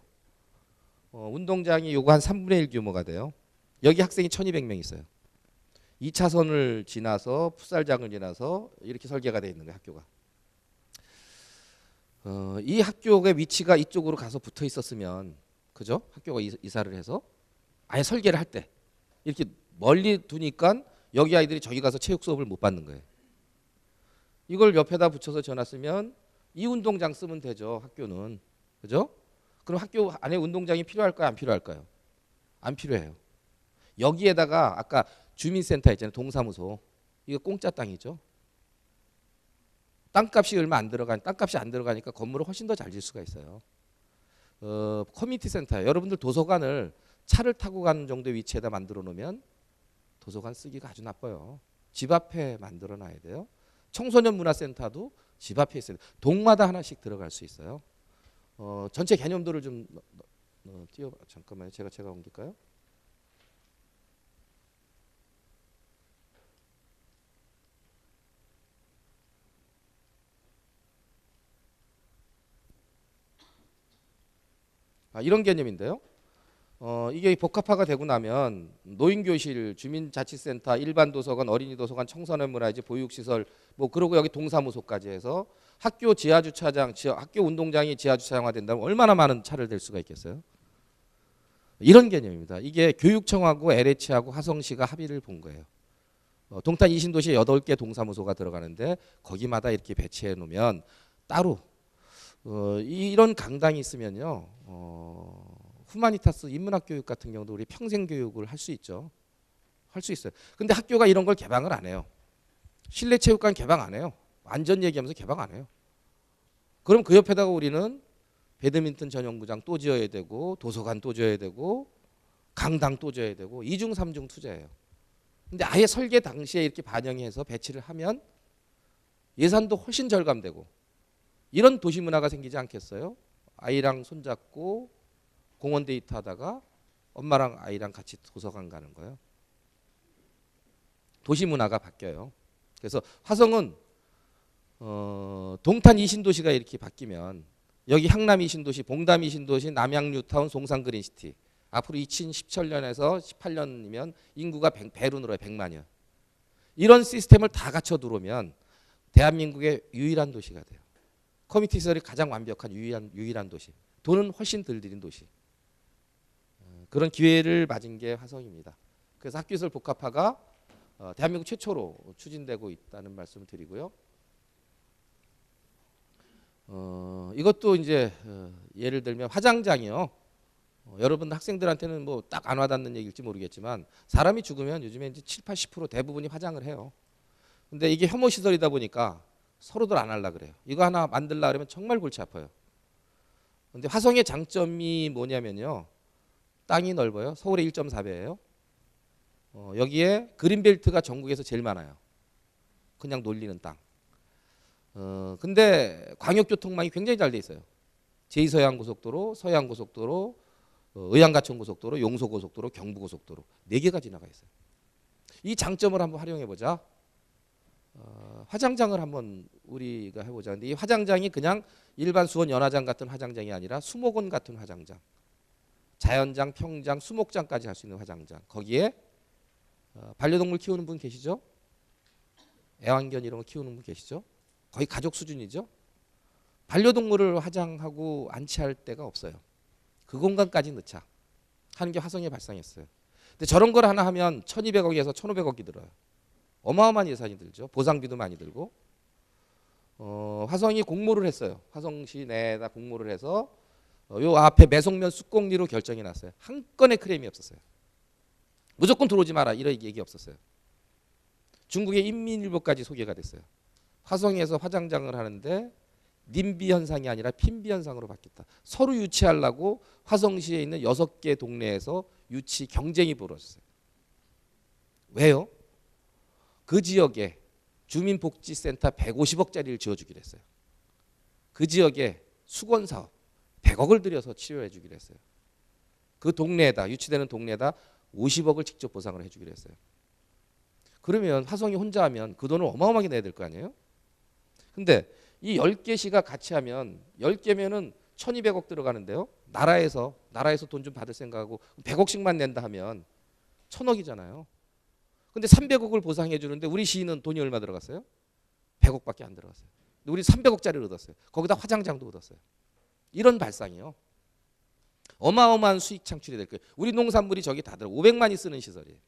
운동장이 요거 한 3분의 1 규모가 돼요. 여기 학생이 1,200명 있어요. 2차선을 지나서 풋살장을 지나서 이렇게 설계가 되어 있는 거예요. 학교가. 이 학교의 위치가 이쪽으로 가서 붙어 있었으면 그죠? 학교가 이사를 해서 아예 설계를 할 때 이렇게 멀리 두니까 여기 아이들이 저기 가서 체육 수업을 못 받는 거예요. 이걸 옆에다 붙여서 지어놨으면 이 운동장 쓰면 되죠. 학교는. 그죠? 그럼 학교 안에 운동장이 필요할까요? 안 필요할까요? 안 필요해요. 여기에다가 아까 주민센터 있잖아요. 동사무소. 이거 공짜 땅이죠. 땅값이 얼마 안 들어가니 땅값이 안 들어가니까 건물을 훨씬 더 잘 질 수가 있어요. 커뮤니티 센터. 여러분들 도서관을 차를 타고 가는 정도의 위치에다 만들어 놓으면 도서관 쓰기가 아주 나빠요. 집 앞에 만들어 놔야 돼요. 청소년 문화센터도 집 앞에 있어요. 동마다 하나씩 들어갈 수 있어요. 전체 개념도를 좀 띄워 잠깐만요. 제가 옮길까요? 이런 개념인데요. 이게 복합화가 되고 나면 노인교실, 주민자치센터, 일반 도서관, 어린이 도서관, 청소년 문화재, 보육시설, 뭐 그러고 여기 동사무소까지 해서 학교 지하주차장, 학교 운동장이 지하주차장화 된다면 얼마나 많은 차를 댈 수가 있겠어요? 이런 개념입니다. 이게 교육청하고 LH하고 화성시가 합의를 본 거예요. 동탄 이신도시에 8개 동사무소가 들어가는데 거기마다 이렇게 배치해 놓으면 따로 이런 강당이 있으면요. 후마니타스 인문학 교육 같은 경우도 우리 평생 교육을 할 수 있죠. 할 수 있어요. 근데 학교가 이런 걸 개방을 안 해요. 실내 체육관 개방 안 해요. 안전 얘기하면서 개방 안 해요. 그럼 그 옆에다가 우리는 배드민턴 전용구장 또 지어야 되고 도서관 또 지어야 되고 강당 또 지어야 되고 2중 3중 투자예요. 근데 아예 설계 당시에 이렇게 반영해서 배치를 하면 예산도 훨씬 절감되고 이런 도시 문화가 생기지 않겠어요? 아이랑 손잡고 공원 데이트 하다가 엄마랑 아이랑 같이 도서관 가는 거예요. 도시 문화가 바뀌어요. 그래서 화성은 동탄 이신도시가 이렇게 바뀌면 여기 향남 이신도시, 봉담 이신도시, 남양 뉴타운, 송산 그린시티 앞으로 2017년에서 18년이면 인구가 100배로 늘어요. 100만여. 이런 시스템을 다 갖춰 들어오면 대한민국의 유일한 도시가 돼요. 커뮤니티 시설이 가장 완벽한 유일한 도시. 돈은 훨씬 덜 들인 도시. 그런 기회를 맞은 게 화성입니다. 그래서 학교시설 복합화가 대한민국 최초로 추진되고 있다는 말씀을 드리고요. 이것도 이제 예를 들면 화장장이요. 여러분 학생들한테는 뭐 딱 안 와닿는 얘기일지 모르겠지만 사람이 죽으면 요즘에 이제 7, 80% 대부분이 화장을 해요. 근데 이게 혐오 시설이다 보니까 서로들 안 하려 그래요. 이거 하나 만들려 그러면 정말 골치 아파요. 근데 화성의 장점이 뭐냐면요. 땅이 넓어요. 서울의 1.4배예요. 여기에 그린벨트가 전국에서 제일 많아요. 그냥 놀리는 땅. 근데 광역교통망이 굉장히 잘 돼 있어요. 제2서해안고속도로, 서해안고속도로, 의양가천고속도로, 용서고속도로, 경부고속도로 4개가 지나가 있어요. 이 장점을 한번 활용해 보자. 화장장을 한번 우리가 해보자. 근데 이 화장장이 그냥 일반 수원 연화장 같은 화장장이 아니라 수목원 같은 화장장. 자연장, 평장, 수목장까지 할 수 있는 화장장. 거기에 반려동물 키우는 분 계시죠? 애완견 이런 거 키우는 분 계시죠? 거의 가족 수준이죠. 반려동물을 화장하고 안치할 데가 없어요. 그 공간까지 넣자 하는 게 화성이 발상했어요. 근데 저런 걸 하나 하면 1200억에서 1500억이 들어요. 어마어마한 예산이 들죠. 보상비도 많이 들고. 화성이 공모를 했어요. 화성시 내에다 공모를 해서 요 앞에 매송면 쑥공리로 결정이 났어요. 한 건의 크레임이 없었어요. 무조건 들어오지 마라 이런 얘기 없었어요. 중국의 인민일보까지 소개가 됐어요. 화성에서 화장장을 하는데 님비 현상이 아니라 핀비 현상으로 바뀌었다. 서로 유치하려고 화성시에 있는 6개 동네에서 유치 경쟁이 벌어졌어요. 왜요? 그 지역에 주민복지센터 150억짜리를 지어주기로 했어요. 그 지역에 수건사업 100억을 들여서 치료해 주기로 했어요. 그 동네에다 유치되는 동네에다 50억을 직접 보상을 해주기로 했어요. 그러면 화성이 혼자 하면 그 돈을 어마어마하게 내야 될 거 아니에요? 근데 이 10개 시가 같이 하면 10개면은 1200억 들어가는데요. 나라에서 돈 좀 받을 생각하고 100억씩만 낸다 하면 1000억이잖아요. 근데 300억을 보상해 주는데 우리 시는 돈이 얼마 들어갔어요? 100억밖에 안 들어갔어요. 근데 우리 300억짜리를 얻었어요. 거기다 화장장도 얻었어요. 이런 발상이요. 어마어마한 수익 창출이 될 거예요. 우리 농산물이 저기 다 들어 500만이 쓰는 시설이에요.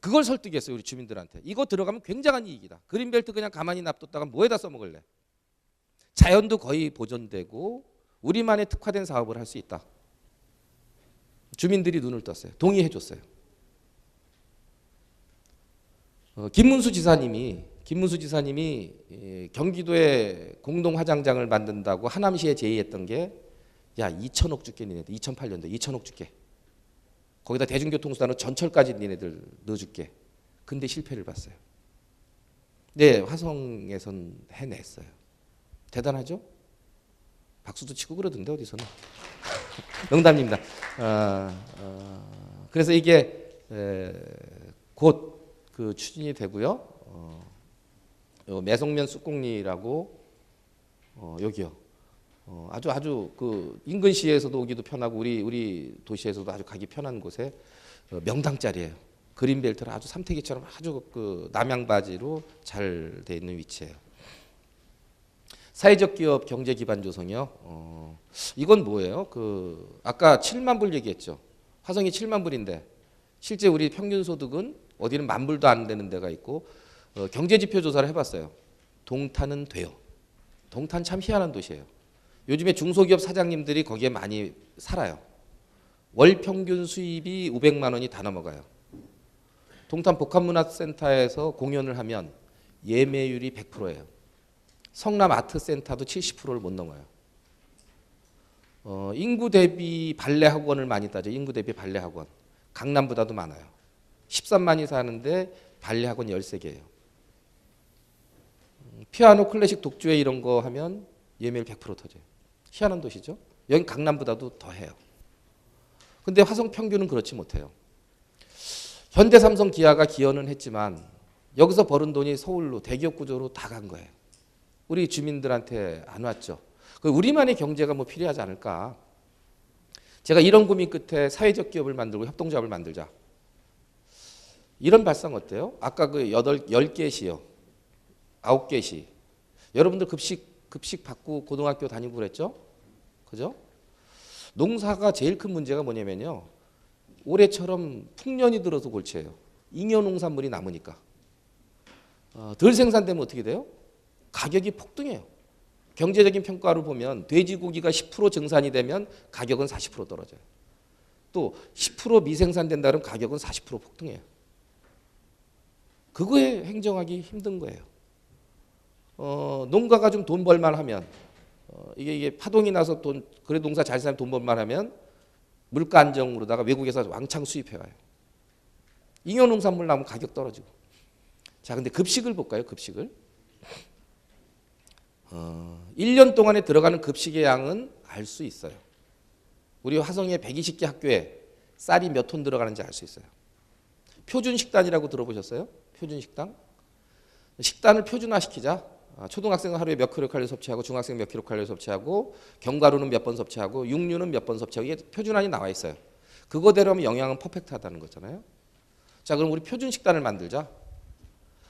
그걸 설득했어요. 우리 주민들한테. 이거 들어가면 굉장한 이익이다. 그린벨트 그냥 가만히 놔뒀다가 뭐에다 써먹을래. 자연도 거의 보존되고 우리만의 특화된 사업을 할 수 있다. 주민들이 눈을 떴어요. 동의해 줬어요. 김문수 지사님이 경기도에 공동화장장을 만든다고 하남시에 제의했던 게 야 2천억 줄게 니네들 2008년도에 2천억 줄게. 거기다 대중교통수단으로 전철까지 니네들 넣어줄게. 근데 실패를 봤어요. 네, 화성에선 해냈어요. 대단하죠? 박수도 치고 그러던데 어디서는. 농담입니다. 그래서 이게 곧 그 추진이 되고요. 매송면 쑥공리라고 여기요. 아주 그 인근 시에서도 오기도 편하고 우리 도시에서도 아주 가기 편한 곳에 명당 자리예요. 그린벨트를 아주 삼태기처럼 아주 그 남양바지로 잘 돼 있는 위치예요. 사회적 기업 경제 기반 조성이요. 이건 뭐예요? 그 아까 7만 불 얘기했죠. 화성이 7만 불인데 실제 우리 평균 소득은 어디는 10,000불도 안 되는 데가 있고 경제 지표 조사를 해봤어요. 동탄은 돼요. 동탄 참 희한한 도시예요. 요즘에 중소기업 사장님들이 거기에 많이 살아요. 월 평균 수입이 500만 원이 다 넘어가요. 동탄 복합문화센터에서 공연을 하면 예매율이 100%예요. 성남 아트센터도 70%를 못 넘어요. 인구 대비 발레 학원을 많이 따져. 인구 대비 발레 학원. 강남보다도 많아요. 13만이 사는데 발레 학원 13개예요. 피아노, 클래식, 독주회 이런 거 하면 예매율 100% 터져요. 희한한 도시죠. 여긴 강남보다도 더 해요. 근데 화성 평균은 그렇지 못해요. 현대, 삼성, 기아가 기여는 했지만 여기서 벌은 돈이 서울로 대기업 구조로 다 간 거예요. 우리 주민들한테 안 왔죠. 우리만의 경제가 뭐 필요하지 않을까. 제가 이런 고민 끝에 사회적 기업을 만들고 협동조합을 만들자. 이런 발상 어때요? 아까 그 10개 시요. 9개 시. 여러분들 급식 받고 고등학교 다니고 그랬죠? 그죠? 농사가 제일 큰 문제가 뭐냐면요. 올해처럼 풍년이 들어서 골치예요. 잉여 농산물이 남으니까. 덜 생산되면 어떻게 돼요? 가격이 폭등해요. 경제적인 평가를 보면 돼지고기가 10% 증산이 되면 가격은 40% 떨어져요. 또 10% 미생산된다 그러면 가격은 40% 폭등해요. 그거에 행정하기 힘든 거예요. 농가가 좀 돈 벌만 하면 이게 파동이 나서 그래 농사 잘 사면 돈 벌만 하면 물가 안정으로다가 외국에서 왕창 수입해와요. 잉여 농산물 나오면 가격 떨어지고. 자, 근데 급식을 볼까요? 급식을. 1년 동안에 들어가는 급식의 양은 알 수 있어요. 우리 화성의 120개 학교에 쌀이 몇 톤 들어가는지 알 수 있어요. 표준식단이라고 들어보셨어요? 표준식단? 식단을 표준화시키자. 초등학생은 하루에 몇 킬로칼로리 섭취하고 중학생은 몇 킬로칼로리 섭취하고 견과류는 몇 번 섭취하고 육류는 몇 번 섭취하고 이게 표준안이 나와 있어요. 그거대로 하면 영양은 퍼펙트하다는 거잖아요. 자, 그럼 우리 표준식단을 만들자.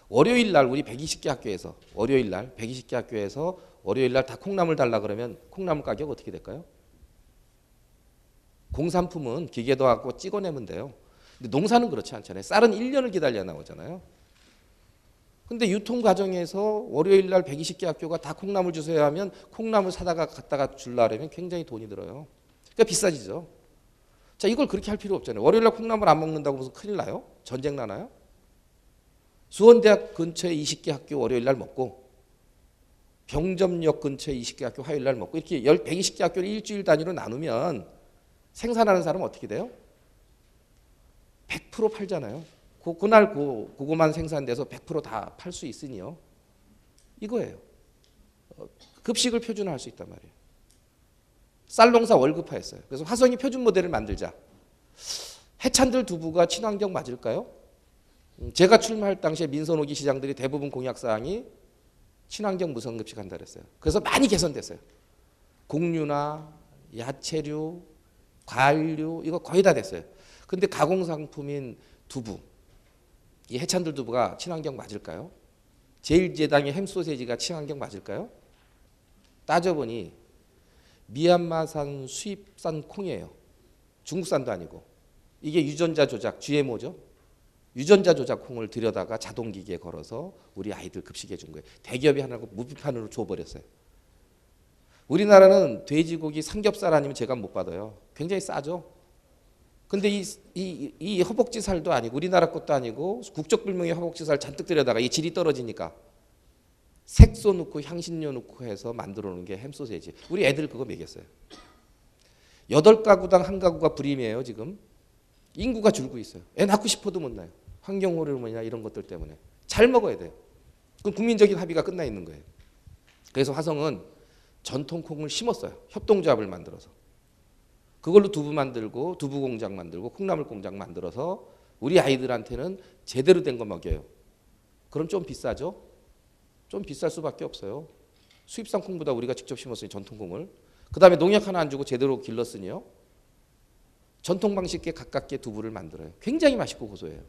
월요일 날 우리 120개 학교에서 월요일 날 120개 학교에서 월요일 날 다 콩나물 달라 그러면 콩나물 가격 어떻게 될까요? 공산품은 기계도 하고 찍어내면 돼요. 근데 농사는 그렇지 않잖아요. 쌀은 1년을 기다려 나오잖아요. 근데 유통 과정에서 월요일 날 120개 학교가 다 콩나물 주세요 하면 콩나물 사다가 갖다가 주려면 굉장히 돈이 들어요. 그러니까 비싸지죠. 자, 이걸 그렇게 할 필요 없잖아요. 월요일 날 콩나물 안 먹는다고 무슨 큰일 나요? 전쟁 나나요? 수원대학 근처에 20개 학교 월요일 날 먹고 병점역 근처에 20개 학교 화요일 날 먹고 이렇게 120개 학교를 일주일 단위로 나누면 생산하는 사람은 어떻게 돼요? 100% 팔잖아요. 그날 그거만 생산돼서 100% 다 팔 수 있으니요. 이거예요. 급식을 표준화할 수 있단 말이에요. 쌀농사 월급화했어요. 그래서 화성이 표준 모델을 만들자. 해찬들 두부가 친환경 맞을까요? 제가 출마할 당시에 민선호기 시장들이 대부분 공약사항이 친환경 무상급식 한다 그랬어요. 그래서 많이 개선됐어요. 곡류나 야채류, 과일류 이거 거의 다 됐어요. 근데 가공상품인 두부, 이 해찬들 두부가 친환경 맞을까요? 제1제당의 햄소세지가 친환경 맞을까요? 따져보니 미얀마산 수입산 콩이에요. 중국산도 아니고. 이게 유전자 조작, GMO죠. 유전자 조작 콩을 들여다가 자동기기에 걸어서 우리 아이들 급식해 준 거예요. 대기업이 하나고 무비판으로 줘버렸어요. 우리나라는 돼지고기 삼겹살 아니면 제값 못 받아요. 굉장히 싸죠. 근데 이 허벅지 살도 아니고 우리나라 것도 아니고 국적불명의 허벅지 살 잔뜩 들여다가 이 질이 떨어지니까 색소 넣고 향신료 넣고 해서 만들어 놓은 게 햄소세지. 우리 애들 그거 먹였어요. 8가구당 1가구가 불임이에요 지금. 인구가 줄고 있어요. 애 낳고 싶어도 못 낳아요. 환경호르몬이나 이런 것들 때문에. 잘 먹어야 돼요. 그럼 국민적인 합의가 끝나 있는 거예요. 그래서 화성은 전통콩을 심었어요. 협동조합을 만들어서. 그걸로 두부 만들고 두부 공장 만들고 콩나물 공장 만들어서 우리 아이들한테는 제대로 된 거 먹여요. 그럼 좀 비싸죠? 좀 비쌀 수밖에 없어요. 수입산 콩보다 우리가 직접 심었으니 전통콩을. 그 다음에 농약 하나 안 주고 제대로 길렀으니요. 전통 방식에 가깝게 두부를 만들어요. 굉장히 맛있고 고소해요.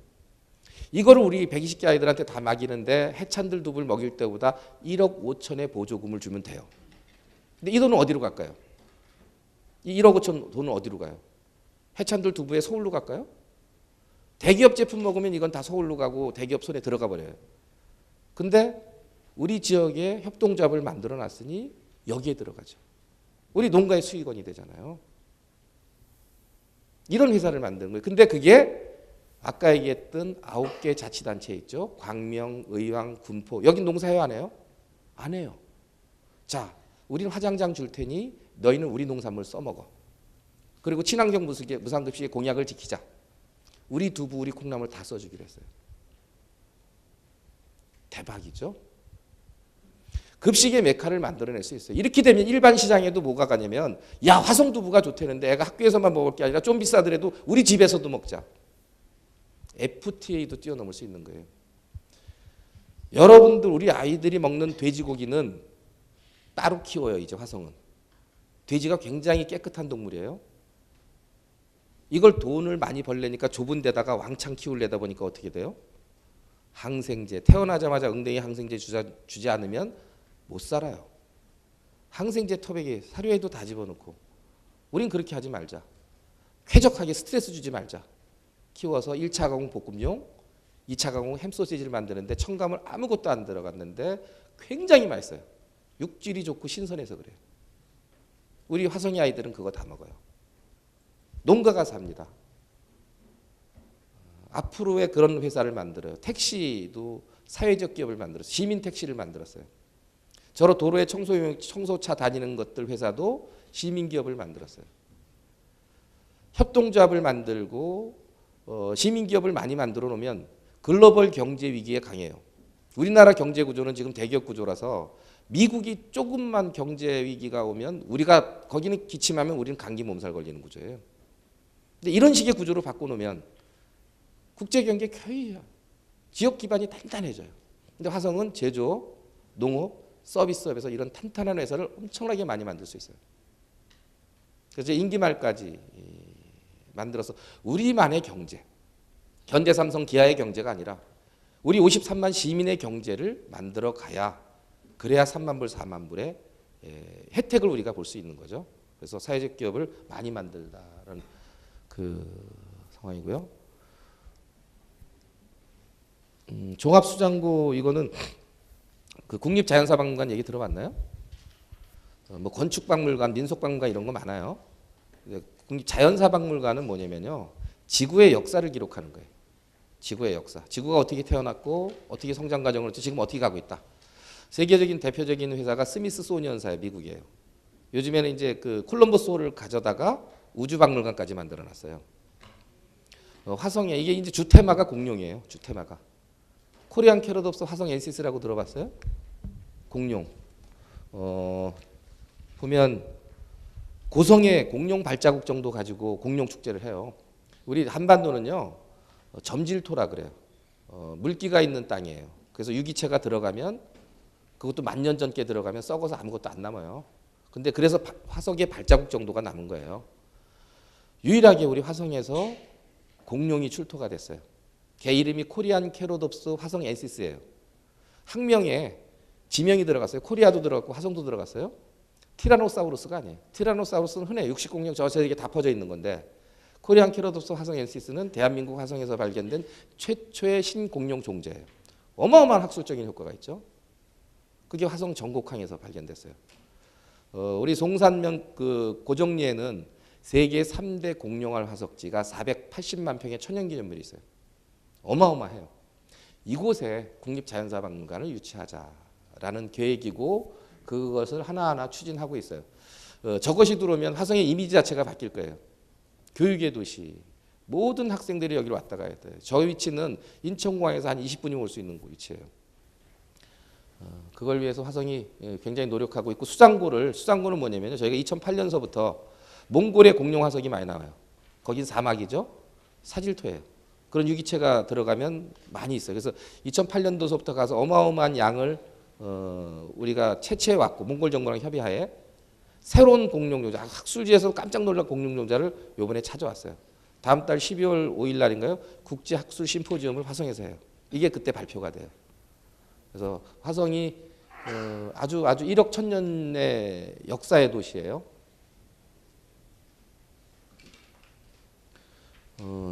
이거를 우리 120개 아이들한테 다 먹이는데 해찬들 두부를 먹일 때보다 1억 5천의 보조금을 주면 돼요. 근데 이 돈은 어디로 갈까요? 이 1억 5천 돈은 어디로 가요? 해찬들 두부에 서울로 갈까요? 대기업 제품 먹으면 이건 다 서울로 가고 대기업 손에 들어가 버려요. 근데 우리 지역에 협동조합을 만들어 놨으니 여기에 들어가죠. 우리 농가의 수익원이 되잖아요. 이런 회사를 만드는 거예요. 근데 그게 아까 얘기했던 9개 자치단체 있죠. 광명, 의왕, 군포. 여긴 농사해요 안 해요? 안 해요. 자, 우리는 화장장 줄 테니 너희는 우리 농산물 써먹어. 그리고 친환경 무상급식의 공약을 지키자. 우리 두부, 우리 콩나물 다 써주기로 했어요. 대박이죠. 급식의 메카를 만들어낼 수 있어요. 이렇게 되면 일반 시장에도 뭐가 가냐면 야 화성 두부가 좋다는데 애가 학교에서만 먹을 게 아니라 좀 비싸더라도 우리 집에서도 먹자. FTA도 뛰어넘을 수 있는 거예요. 여러분들 우리 아이들이 먹는 돼지고기는 따로 키워요. 이제 화성은. 돼지가 굉장히 깨끗한 동물이에요. 이걸 돈을 많이 벌려니까 좁은 데다가 왕창 키우려다 보니까 어떻게 돼요? 항생제. 태어나자마자 엉덩이 항생제 주지 않으면 못 살아요. 항생제 터베개 사료에도 다 집어넣고. 우린 그렇게 하지 말자. 쾌적하게 스트레스 주지 말자. 키워서 1차 가공 볶음용, 2차 가공 햄소시지를 만드는데 첨가물 아무것도 안 들어갔는데 굉장히 맛있어요. 육질이 좋고 신선해서 그래요. 우리 화성이 아이들은 그거 다 먹어요. 농가가 삽니다. 앞으로의 그런 회사를 만들어요. 택시도 사회적 기업을 만들었어요. 시민 택시를 만들었어요. 저로 도로에 청소차 다니는 것들 회사도 시민 기업을 만들었어요. 협동조합을 만들고 시민 기업을 많이 만들어 놓으면 글로벌 경제 위기에 강해요. 우리나라 경제 구조는 지금 대기업 구조라서 미국이 조금만 경제 위기가 오면 우리가 거기는 기침하면 우리는 감기 몸살 걸리는 구조예요. 근데 이런 식의 구조로 바꿔놓으면 국제 경제 거의 지역 기반이 단단해져요. 근데 화성은 제조, 농업, 서비스업에서 이런 탄탄한 회사를 엄청나게 많이 만들 수 있어요. 그래서 임기 말까지 만들어서 우리만의 경제, 현대삼성, 기아의 경제가 아니라 우리 53만 시민의 경제를 만들어 가야 그래야 3만 불, 4만 불의 혜택을 우리가 볼 수 있는 거죠. 그래서 사회적 기업을 많이 만들다라는 그 상황이고요. 종합수장고 이거는 그 국립자연사박물관 얘기 들어봤나요? 뭐 건축박물관, 민속박물관 이런 거 많아요. 국립자연사박물관은 뭐냐면요, 지구의 역사를 기록하는 거예요. 지구의 역사. 지구가 어떻게 태어났고 어떻게 성장 과정을 했지, 지금 어떻게 가고 있다. 세계적인 대표적인 회사가 스미스소니언사예요, 미국이에요. 요즘에는 이제 그 콜럼버스 호를 가져다가 우주박물관까지 만들어놨어요. 화성에 이게 이제 주 테마가 공룡이에요. 주 테마가. 코리안 캐럿옵스 화성 NCS라고 들어봤어요? 공룡. 보면 고성에 공룡 발자국 정도 가지고 공룡 축제를 해요. 우리 한반도는요, 점질토라 그래요. 물기가 있는 땅이에요. 그래서 유기체가 들어가면, 그것도 10,000년 전께 들어가면 썩어서 아무것도 안 남아요. 근데 그래서 화석의 발자국 정도가 남은 거예요. 유일하게 우리 화성에서 공룡이 출토가 됐어요. 걔 이름이 코리안 캐럿옵스 화성 NCS예요. 학명에 지명이 들어갔어요. 코리아도 들어갔고 화성도 들어갔어요. 티라노사우루스가 아니에요. 티라노사우루스는 흔해 육식공룡 저 세계에 다 퍼져 있는 건데, 코리안 캐럿옵스 화성 NCS는 대한민국 화성에서 발견된 최초의 신공룡 종자예요. 어마어마한 학술적인 효과가 있죠. 그게 화성 전곡항에서 발견됐어요. 우리 송산면 그 고정리에는 세계 3대 공룡알 화석지가 480만 평의 천연기념물이 있어요. 어마어마해요. 이곳에 국립자연사박물관을 유치하자라는 계획이고, 그것을 하나하나 추진하고 있어요. 저것이 들어오면 화성의 이미지 자체가 바뀔 거예요. 교육의 도시. 모든 학생들이 여기로 왔다 가야 돼요. 저 위치는 인천공항에서 한 20분이면 올 수 있는 위치예요. 그걸 위해서 화성이 굉장히 노력하고 있고, 수장고는 뭐냐면요, 저희가 2008년서부터 몽골의 공룡 화석이 많이 나와요. 거긴 사막이죠. 사질토예요. 그런 유기체가 들어가면 많이 있어요. 그래서 2008년도서부터 가서 어마어마한 양을 우리가 채취해 왔고, 몽골 정부랑 협의하에 새로운 공룡 종자, 학술지에서 깜짝 놀랄 공룡 종자를 이번에 찾아왔어요. 다음 달 12월 5일 날인가요? 국제 학술 심포지엄을 화성에서 해요. 이게 그때 발표가 돼요. 그래서 화성이 아주 1억 1,000년의 역사의 도시예요.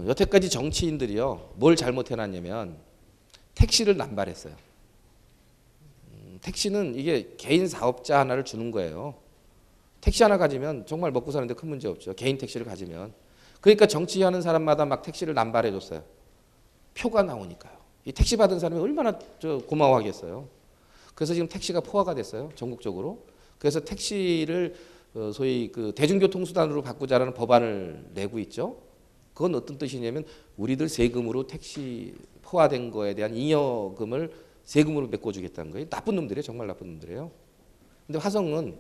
여태까지 정치인들이요, 뭘 잘못해놨냐면 택시를 남발했어요. 택시는 이게 개인 사업자 하나를 주는 거예요. 택시 하나 가지면 정말 먹고 사는데 큰 문제 없죠. 개인 택시를 가지면. 그러니까 정치하는 사람마다 막 택시를 남발해줬어요. 표가 나오니까요. 이 택시 받은 사람이 얼마나 고마워하겠어요. 그래서 지금 택시가 포화가 됐어요, 전국적으로. 그래서 택시를 소위 그 대중교통수단으로 바꾸자라는 법안을 내고 있죠. 그건 어떤 뜻이냐면 우리들 세금으로 택시 포화된 거에 대한 잉여금을 세금으로 메꿔주겠다는 거예요. 나쁜 놈들이에요. 정말 나쁜 놈들이에요. 근데 화성은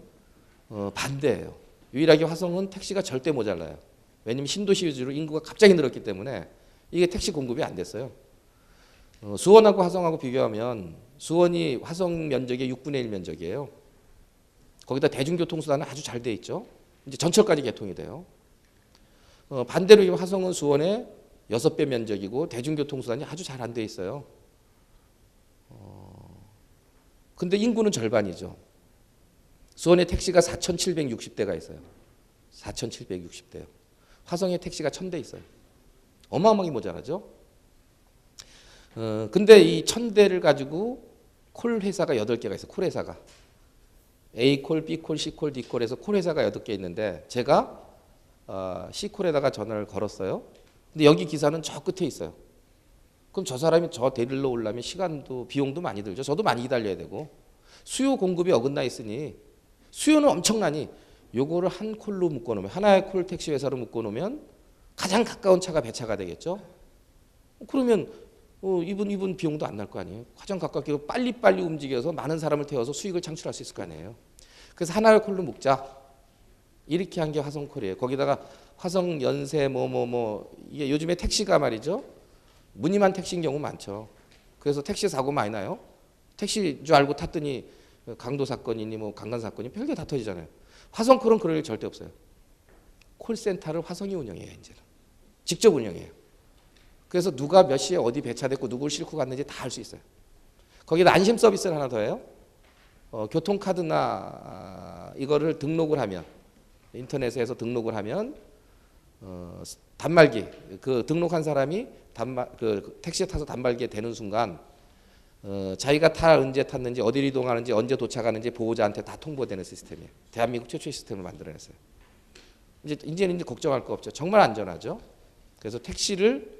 반대예요. 유일하게 화성은 택시가 절대 모자라요. 왜냐하면 신도시 위주로 인구가 갑자기 늘었기 때문에 이게 택시 공급이 안 됐어요. 수원하고 화성하고 비교하면 수원이 화성 면적의 6분의 1 면적이에요. 거기다 대중교통수단은 아주 잘 돼 있죠. 이제 전철까지 개통이 돼요. 반대로 화성은 수원의 6배 면적이고 대중교통수단이 아주 잘 안 돼 있어요. 근데 인구는 절반이죠. 수원에 택시가 4,760대가 있어요. 4,760대요. 화성에 택시가 1,000대 있어요. 어마어마하게 모자라죠. 근데 이 1,000대를 가지고 콜 회사가 8개가 있어요. 콜 회사가. A콜, B콜, C콜, D콜에서 콜 회사가 8개 있는데 제가 C콜에다가 전화를 걸었어요. 근데 여기 기사는 저 끝에 있어요. 그럼 저 사람이 저 데리러 오려면 시간도 비용도 많이 들죠. 저도 많이 기다려야 되고. 수요 공급이 어긋나 있으니 수요는 엄청나니 요거를 한 콜로 묶어놓으면, 하나의 콜 택시 회사로 묶어놓으면 가장 가까운 차가 배차가 되겠죠. 그러면 이분 비용도 안 날 거 아니에요. 가장 가깝게 빨리빨리 움직여서 많은 사람을 태워서 수익을 창출할 수 있을 거 아니에요. 그래서 하나의 콜로 묶자. 이렇게 한 게 화성콜이에요. 거기다가 화성 연세 이게 요즘에 택시가 말이죠. 무늬만 택시인 경우 많죠. 그래서 택시 사고 많이 나요. 택시인 줄 알고 탔더니 강도 사건이니 뭐 강간 사건이 별게 다 터지잖아요. 화성콜은 그럴 일 절대 없어요. 콜센터를 화성이 운영해요. 이제는 직접 운영해요. 그래서 누가 몇 시에 어디 배차됐고 누구를 싣고 갔는지 다 알 수 있어요. 거기다 안심 서비스를 하나 더 해요. 교통카드나 이거를 등록을 하면 인터넷에서 등록을 하면 단말기 그 등록한 사람이 그 택시에 타서 단말기에 대는 순간 자기가 언제 탔는지 어디로 이동하는지 언제 도착하는지 보호자한테 다 통보되는 시스템이에요. 대한민국 최초의 시스템을 만들어냈어요. 이제는 걱정할 거 없죠. 정말 안전하죠. 그래서 택시를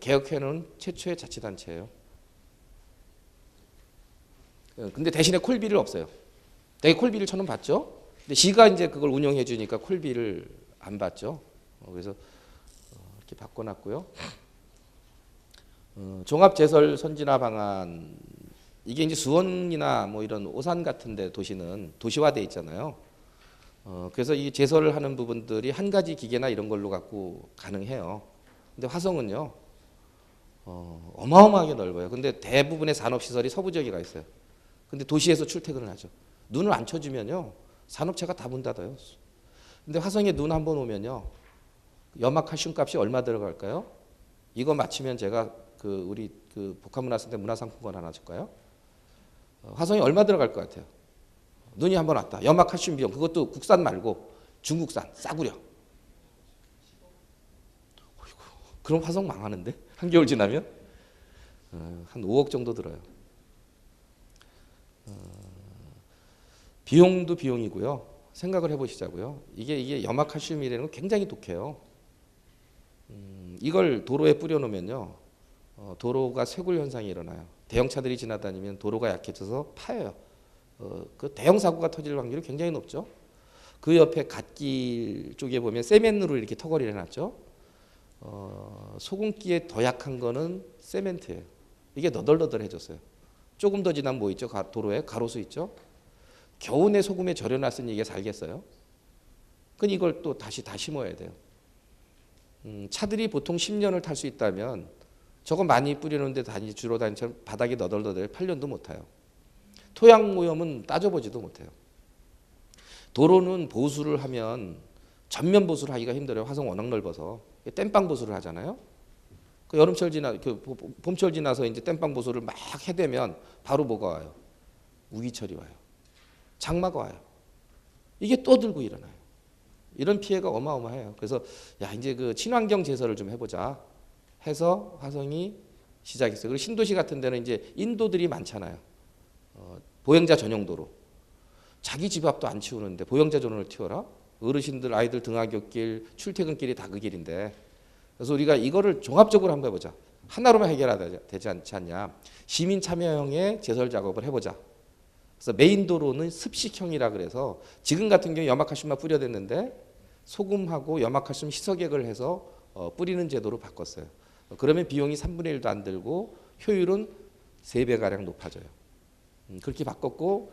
개혁해놓은 최초의 자치단체예요. 근데 대신에 콜비를 없어요. 되게 콜비를 1,000원 받죠. 근데 시가 이제 그걸 운영해 주니까 콜비를 안 받죠. 그래서 이렇게 바꿔놨고요. 종합제설 선진화 방안 이게 이제 수원이나 뭐 이런 오산 같은데 도시는 도시화돼 있잖아요. 그래서 이 제설을 하는 부분들이 한 가지 기계나 이런 걸로 갖고 가능해요. 근데 화성은요 어마어마하게 넓어요. 근데 대부분의 산업시설이 서부 지역에 가 있어요. 근데 도시에서 출퇴근을 하죠. 눈을 안 쳐주면요 산업체가 다 문 닫아요. 근데 화성에 눈 한번 오면요 염화칼슘 값이 얼마 들어갈까요? 이거 맞히면 제가 우리 복합문화센터 문화상품권 하나 줄까요? 화성에 얼마 들어갈 것 같아요? 눈이 한번 왔다. 염화칼슘 비용 그것도 국산 말고 중국산 싸구려. 어이구, 그럼 화성 망하는데 한겨울 지나면 한 5억 정도 들어요. 비용도 비용이고요. 생각을 해보시자고요. 이게 염화칼슘이라는 건 굉장히 독해요. 이걸 도로에 뿌려놓으면요, 도로가 쇄골 현상이 일어나요. 대형차들이 지나다니면 도로가 약해져서 파여요. 그 대형 사고가 터질 확률이 굉장히 높죠. 그 옆에 갓길 쪽에 보면 세멘으로 이렇게 터거리를 해놨죠. 소금기에 더 약한 거는 세멘트예요. 이게 너덜너덜해졌어요. 조금 더 지나면 뭐 있죠? 도로에 가로수 있죠. 겨우내 소금에 절여놨으니 이게 살겠어요? 그럼 이걸 또 다시 다 심어야 돼요. 차들이 보통 10년을 탈 수 있다면 저거 많이 뿌리는데 주로 다니처럼 바닥이 너덜너덜 8년도 못 타요. 토양 오염은 따져보지도 못해요. 도로는 보수를 하면 전면 보수를 하기가 힘들어요. 화성 워낙 넓어서 땜빵 보수를 하잖아요. 그 여름철 봄철 지나서 이제 땜빵 보수를 막 해대면 바로 뭐가 와요? 우기철이 와요. 장마가 와요. 이게 또 들고 일어나요. 이런 피해가 어마어마해요. 그래서 야 이제 그 친환경 제설을 좀 해보자 해서 화성이 시작했어요. 그리고 신도시 같은 데는 이제 인도들이 많잖아요. 보행자 전용 도로. 자기 집 앞도 안 치우는데 보행자 전용을 틔워라? 어르신들 아이들 등하굣길 출퇴근길이 다 그 길인데 그래서 우리가 이거를 종합적으로 한번 해보자. 하나로만 해결하지 되지 않지 않냐. 시민 참여형의 제설 작업을 해보자. 그래서 메인 도로는 습식형이라 그래서 지금 같은 경우 염화칼슘만 뿌려댔는데 소금하고 염화칼슘 희석액을 해서 뿌리는 제도로 바꿨어요. 그러면 비용이 3분의 1도 안 들고 효율은 3배가량 높아져요. 그렇게 바꿨고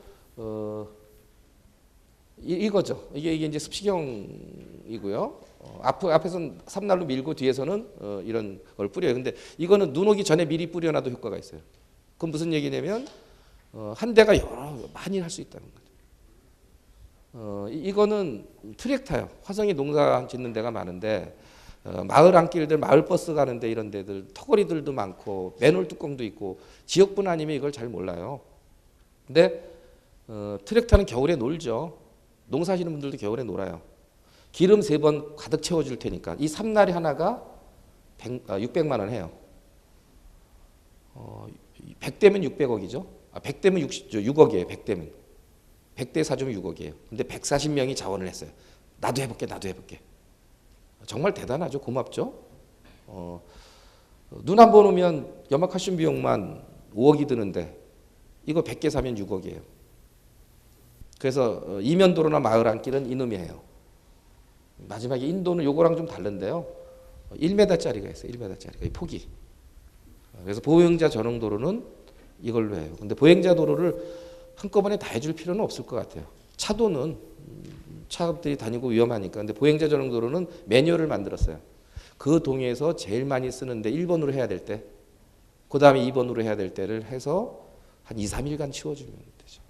이거죠. 이게 이제 습식형이고요. 앞에서는 삼날로 밀고 뒤에서는 이런 걸 뿌려요. 근데 이거는 눈 오기 전에 미리 뿌려놔도 효과가 있어요. 그건 무슨 얘기냐면 한 대가 많이 할 수 있다는 거죠. 이거는 트랙터예요. 화성에 농사 짓는 데가 많은데 마을 안길들, 마을 버스 가는데 이런 데들 턱걸이들도 많고 맨홀 뚜껑도 있고 지역분 아니면 이걸 잘 몰라요. 근데 트랙터는 겨울에 놀죠. 농사하시는 분들도 겨울에 놀아요. 기름 3번 가득 채워줄 테니까 이 3날이 하나가 600만 원 해요. 100대면 600억이죠. 100대면 6억이에요. 100대면. 100대 사주면 6억이에요. 근데 140명이 자원을 했어요. 나도 해볼게. 정말 대단하죠. 고맙죠. 눈 한 번 오면 염화칼슘 비용만 5억이 드는데 이거 100개 사면 6억이에요. 그래서 이면도로나 마을 안길은 이놈이 해요. 마지막에 인도는 요거랑 좀 다른데요. 1m짜리가 있어요. 1m짜리가 폭이. 그래서 보행자 전용 도로는 이걸로 해요. 근데 보행자 도로를 한꺼번에 다 해줄 필요는 없을 것 같아요. 차도는 차들이 다니고 위험하니까. 근데 보행자 전용 도로는 매뉴얼을 만들었어요. 그 동에서 제일 많이 쓰는데 1번으로 해야 될 때, 그 다음에 2번으로 해야 될 때를 해서 한 2, 3일간 치워주면 되죠.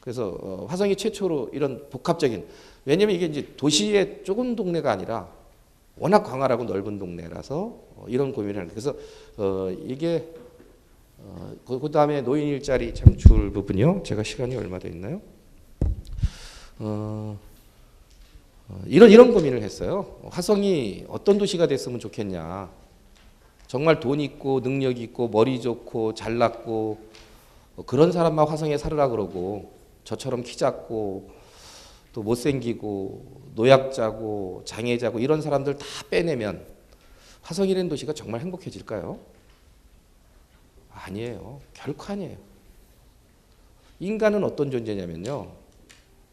그래서 화성이 최초로 이런 복합적인, 왜냐면 이게 이제 도시의 좁은 동네가 아니라 워낙 광활하고 넓은 동네라서 이런 고민을 하는데 그래서 이게 그다음에 노인 일자리 창출 부분이요. 제가 시간이 얼마 돼 있나요? 이런 고민을 했어요. 화성이 어떤 도시가 됐으면 좋겠냐. 정말 돈 있고 능력 있고 머리 좋고 잘났고 그런 사람만 화성에 살으라 그러고 저처럼 키 작고 또 못생기고 노약자고 장애자고 이런 사람들 다 빼내면 화성이라는 도시가 정말 행복해질까요? 아니에요. 결코 아니에요. 인간은 어떤 존재냐면요.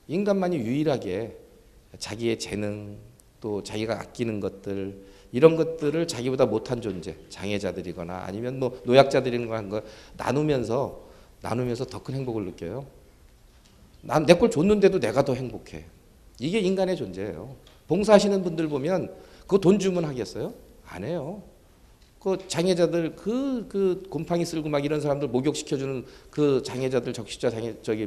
인간만이 유일하게 자기의 재능 또 자기가 아끼는 것들 이런 것들을 자기보다 못한 존재 장애자들이거나 아니면 뭐 노약자들이거나 하는 거 나누면서 더 큰 행복을 느껴요. 남 내 걸 줬는데도 내가 더 행복해. 이게 인간의 존재예요. 봉사하시는 분들 보면 그거 돈 주면 하겠어요? 안 해요. 그 장애자들 그 곰팡이 쓸고 막 이런 사람들 목욕시켜주는 그 장애자들 적십자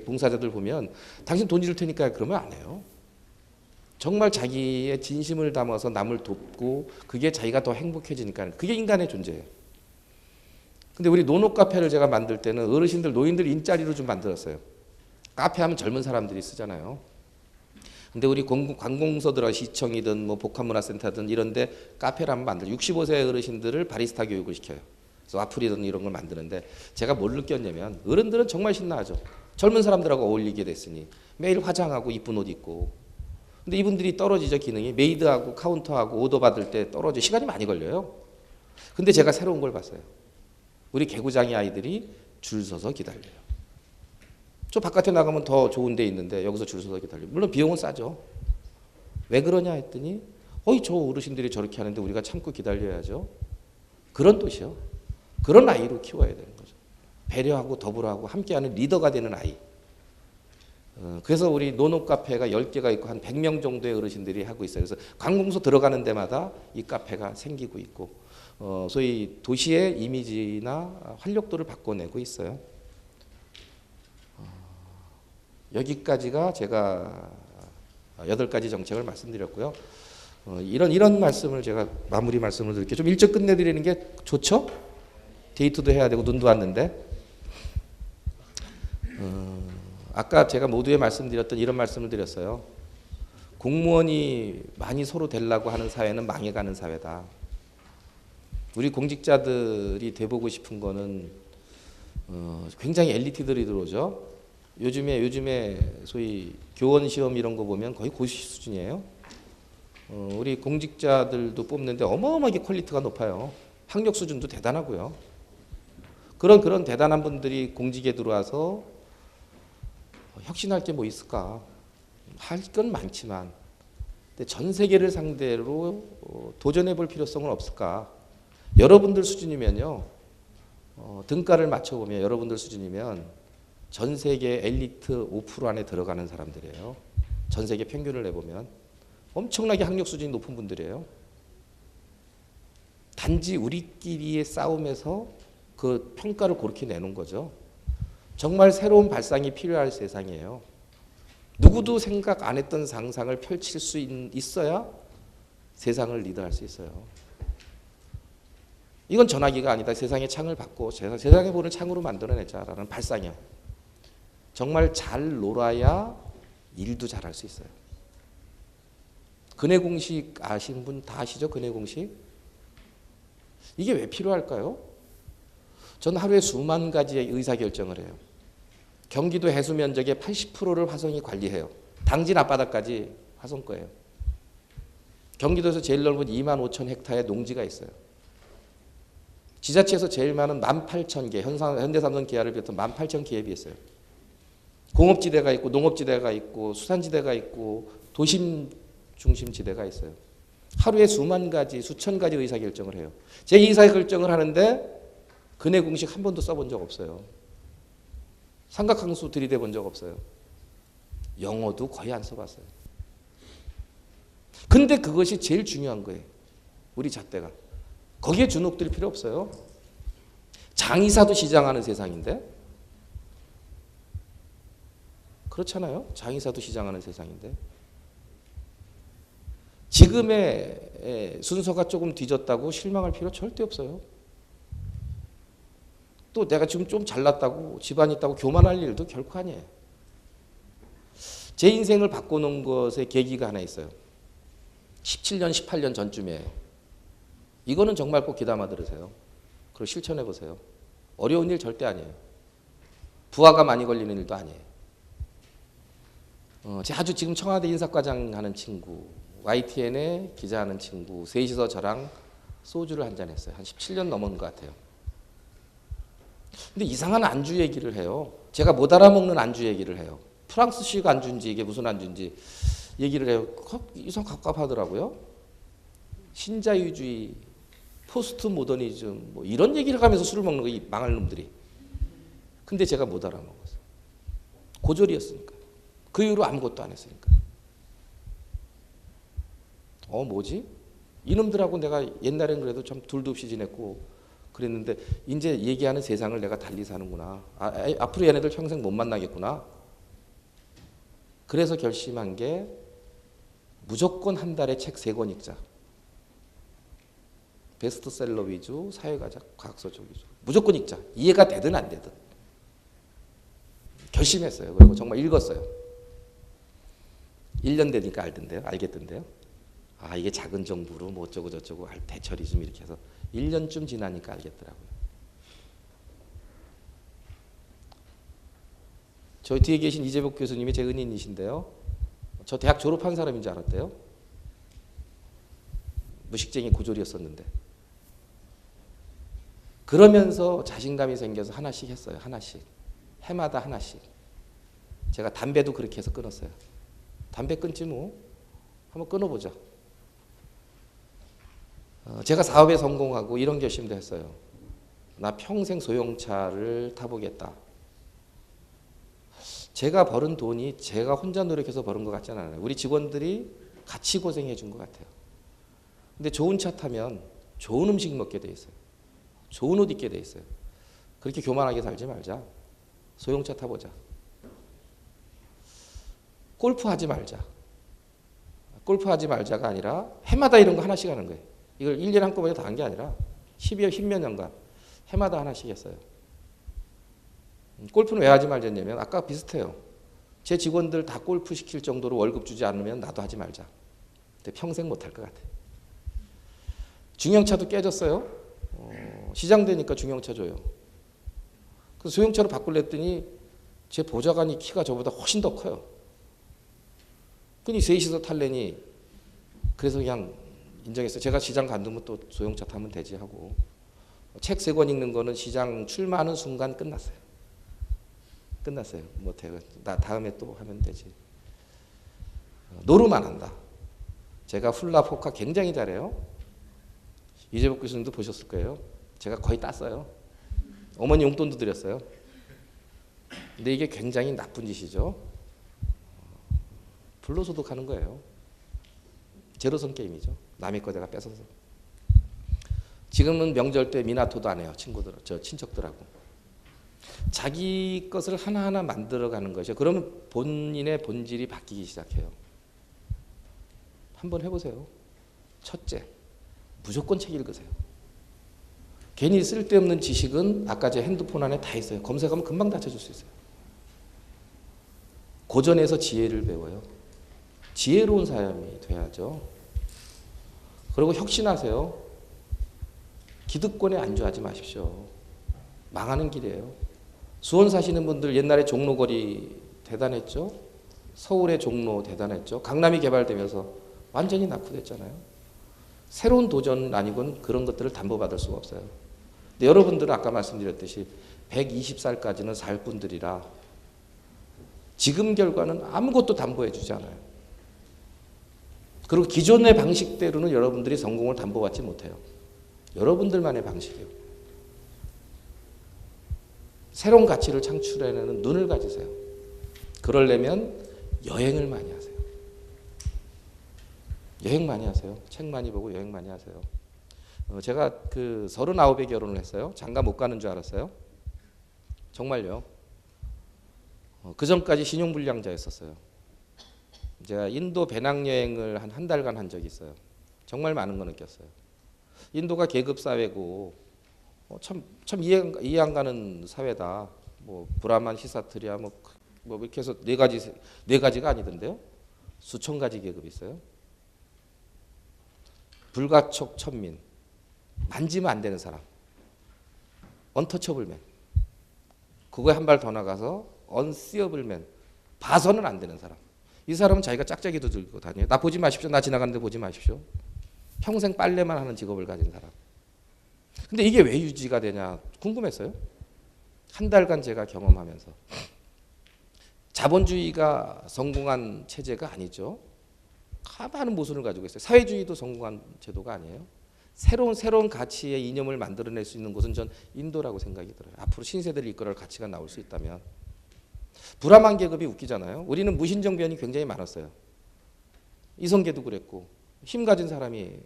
봉사자들 보면 당신 돈 줄 테니까 그러면 안 해요. 정말 자기의 진심을 담아서 남을 돕고 그게 자기가 더 행복해지니까 그게 인간의 존재예요. 근데 우리 노노 카페를 제가 만들 때는 어르신들 노인들 일자리로 좀 만들었어요. 카페 하면 젊은 사람들이 쓰잖아요. 근데 우리 관공서들 시청이든 뭐 복합문화센터든 이런데 카페를 한번 만들어 65세 어르신들을 바리스타 교육을 시켜요. 그래서 와플이든 이런 걸 만드는데 제가 뭘 느꼈냐면 어른들은 정말 신나하죠. 젊은 사람들하고 어울리게 됐으니 매일 화장하고 이쁜 옷 입고. 근데 이분들이 떨어지죠. 기능이 메이드하고 카운터하고 오더 받을 때 떨어져 시간이 많이 걸려요. 근데 제가 새로운 걸 봤어요. 우리 개구장이 아이들이 줄 서서 기다려요. 저 바깥에 나가면 더 좋은 데 있는데 여기서 줄 서서 기다려요. 물론 비용은 싸죠. 왜 그러냐 했더니 저 어르신들이 저렇게 하는데 우리가 참고 기다려야죠. 그런 도시요. 그런 아이로 키워야 되는 거죠. 배려하고 더불어하고 함께하는 리더가 되는 아이. 그래서 우리 노노 카페가 10개가 있고 한 100명 정도의 어르신들이 하고 있어요. 그래서 관공서 들어가는 데마다 이 카페가 생기고 있고 소위 도시의 이미지나 활력도를 바꿔내고 있어요. 여기까지가 제가 8가지 정책을 말씀드렸고요. 이런 말씀을 제가 마무리 말씀을 드릴게요. 좀 일찍 끝내드리는 게 좋죠? 데이트도 해야 되고 눈도 왔는데 아까 제가 모두에 말씀드렸던 이런 말씀을 드렸어요. 공무원이 많이 서로 되려고 하는 사회는 망해가는 사회다. 우리 공직자들이 돼보고 싶은 거는 굉장히 엘리트들이 들어오죠. 요즘에 소위 교원 시험 이런 거 보면 거의 고시 수준이에요. 우리 공직자들도 뽑는데 어마어마하게 퀄리티가 높아요. 학력 수준도 대단하고요. 그런 대단한 분들이 공직에 들어와서 혁신할 게 뭐 있을까? 할 건 많지만 근데 전 세계를 상대로 도전해 볼 필요성은 없을까? 여러분들 수준이면요. 등가를 맞춰보면 여러분들 수준이면 전 세계 엘리트 5% 안에 들어가는 사람들이에요. 전 세계 평균을 내보면 엄청나게 학력 수준이 높은 분들이에요. 단지 우리끼리의 싸움에서 그 평가를 그렇게 내놓은 거죠. 정말 새로운 발상이 필요할 세상이에요. 누구도 생각 안 했던 상상을 펼칠 수 있어야 세상을 리드할 수 있어요. 이건 전화기가 아니다. 세상의 창을 받고 세상에 보는 창으로 만들어내자라는 발상이요. 정말 잘 놀아야 일도 잘할 수 있어요. 근해 공식 아시는 분 다 아시죠? 근해 공식? 이게 왜 필요할까요? 전 하루에 수만 가지의 의사결정을 해요. 경기도 해수 면적의 80%를 화성이 관리해요. 당진 앞바다까지 화성 거예요. 경기도에서 제일 넓은 25,000헥타의 농지가 있어요. 지자체에서 제일 많은 18,000개, 현대삼성 기아를 비롯한 18,000기업이 있어요. 공업지대가 있고 농업지대가 있고 수산지대가 있고 도심 중심지대가 있어요. 하루에 수만 가지, 수천 가지 의사결정을 해요. 제 의사결정을 하는데 근해 공식 한 번도 써본 적 없어요. 삼각함수 들이대 본 적 없어요. 영어도 거의 안 써봤어요. 근데 그것이 제일 중요한 거예요. 우리 잣대가. 거기에 주눅들 필요 없어요. 장의사도 시장하는 세상인데. 그렇잖아요. 장의사도 시장하는 세상인데. 지금의 순서가 조금 뒤졌다고 실망할 필요 절대 없어요. 또 내가 지금 좀 잘났다고 집안 있다고 교만할 일도 결코 아니에요. 제 인생을 바꿔놓은 것의 계기가 하나 있어요. 17년, 18년 전쯤에 이거는 정말 꼭 귀담아 들으세요. 그리고 실천해 보세요. 어려운 일 절대 아니에요. 부하가 많이 걸리는 일도 아니에요. 제가 아주 지금 청와대 인사과장 하는 친구, YTN에 기자하는 친구, 셋이서 저랑 소주를 한잔 했어요. 한 17년 넘은 것 같아요. 근데 이상한 안주 얘기를 해요. 제가 못 알아먹는 안주 얘기를 해요. 프랑스식 안주인지 이게 무슨 안주인지 얘기를 해요. 이상 갑갑하더라고요. 신자유주의, 포스트 모더니즘 뭐 이런 얘기를 하면서 술을 먹는 거 이 망할 놈들이. 근데 제가 못 알아먹었어요. 고졸이었으니까. 그 이후로 아무것도 안 했으니까. 뭐지? 이놈들하고 내가 옛날엔 그래도 참 둘도 없이 지냈고 그랬는데 이제 얘기하는 세상을 내가 달리 사는구나. 앞으로 얘네들 평생 못 만나겠구나. 그래서 결심한 게 무조건 한 달에 책 3권 읽자. 베스트셀러 위주, 사회과학, 과학서적 위주. 무조건 읽자. 이해가 되든 안 되든. 결심했어요. 그리고 정말 읽었어요. 1년 되니까 알겠던데요. 이게 작은 정부로 뭐 어쩌고 저쩌고 대처리즘 이렇게 해서 1년쯤 지나니까 알겠더라고요. 저 뒤에 계신 이재복 교수님이 제 은인이신데요. 저 대학 졸업한 사람인 줄 알았대요. 무식쟁이 고졸이었었는데. 그러면서 자신감이 생겨서 하나씩 했어요. 하나씩. 해마다 하나씩. 제가 담배도 그렇게 해서 끊었어요. 담배 끊지 뭐. 한번 끊어보자. 제가 사업에 성공하고 이런 결심도 했어요. 나 평생 소형차를 타보겠다. 제가 벌은 돈이 제가 혼자 노력해서 벌은 것 같지 않아요. 우리 직원들이 같이 고생해 준 것 같아요. 근데 좋은 차 타면 좋은 음식 먹게 돼 있어요. 좋은 옷 입게 돼 있어요. 그렇게 교만하게 살지 말자. 소형차 타보자. 골프 하지 말자. 골프 하지 말자가 아니라 해마다 이런 거 하나씩 하는 거예요. 이걸 1년에 한꺼번에 다 한 게 아니라 10몇 년간 해마다 하나씩 했어요. 골프는 왜 하지 말자냐면 아까 비슷해요. 제 직원들 다 골프 시킬 정도로 월급 주지 않으면 나도 하지 말자. 근데 평생 못 할 것 같아. 중형차도 깨졌어요. 시장 되니까 중형차 줘요. 그래서 소형차로 바꾸려 했더니 제 보좌관이 키가 저보다 훨씬 더 커요. 그니 셋이서 탈래니 그래서 그냥 인정했어요. 제가 시장 간두면 또 소형차 타면 되지 하고 책 3권 읽는 거는 시장 출마하는 순간 끝났어요. 끝났어요. 못해요. 나 다음에 또 하면 되지. 노름만 한다. 제가 훌라 포카 굉장히 잘해요. 이재복 교수님도 보셨을 거예요. 제가 거의 땄어요. 어머니 용돈도 드렸어요. 근데 이게 굉장히 나쁜 짓이죠. 불로소득하는 거예요. 제로섬 게임이죠. 남의 거 내가 뺏어서. 지금은 명절 때 미나토도 안 해요. 친척들하고. 자기 것을 하나하나 만들어가는 거죠. 그러면 본인의 본질이 바뀌기 시작해요. 한번 해보세요. 첫째, 무조건 책 읽으세요. 괜히 쓸데없는 지식은 아까 제 핸드폰 안에 다 있어요. 검색하면 금방 다 찾을 수 있어요. 고전에서 지혜를 배워요. 지혜로운 사람이 돼야죠. 그리고 혁신하세요. 기득권에 안주하지 마십시오. 망하는 길이에요. 수원 사시는 분들 옛날에 종로거리 대단했죠. 서울의 종로 대단했죠. 강남이 개발되면서 완전히 낙후됐잖아요. 새로운 도전 아니고는 그런 것들을 담보받을 수가 없어요. 근데 여러분들은 아까 말씀드렸듯이 120살까지는 살 분들이라 지금 결과는 아무것도 담보해 주지 않아요. 그리고 기존의 방식대로는 여러분들이 성공을 담보받지 못해요. 여러분들만의 방식이에요. 새로운 가치를 창출해내는 눈을 가지세요. 그러려면 여행을 많이 하세요. 여행 많이 하세요. 책 많이 보고 여행 많이 하세요. 제가 그 39에 결혼을 했어요. 장가 못 가는 줄 알았어요. 정말요. 그 전까지 신용불량자였었어요. 제가 인도 배낭여행을 한 달간 한 적이 있어요. 정말 많은 거 느꼈어요. 인도가 계급 사회고 참 이해 안 가는 사회다. 뭐 브라만, 히사트리아 뭐 이렇게 해서 네 가지가 아니던데요. 수천 가지 계급이 있어요. 불가촉 천민, 만지면 안 되는 사람, 언터처블맨. 그거에 한 발 더 나가서 언시어블맨, 봐서는 안 되는 사람. 이 사람은 자기가 짝짝이도 들고 다녀요. 나 보지 마십시오. 나 지나가는데 보지 마십시오. 평생 빨래만 하는 직업을 가진 사람. 근데 이게 왜 유지가 되냐 궁금했어요. 한 달간 제가 경험하면서. 자본주의가 성공한 체제가 아니죠. 많은 모순을 가지고 있어요. 사회주의도 성공한 제도가 아니에요. 새로운 가치의 이념을 만들어낼 수 있는 곳은 전 인도라고 생각이 들어요. 앞으로 신세대를 이끌어갈 가치가 나올 수 있다면. 브라만 계급이 웃기잖아요. 우리는 무신정변이 굉장히 많았어요. 이성계도 그랬고 힘 가진 사람이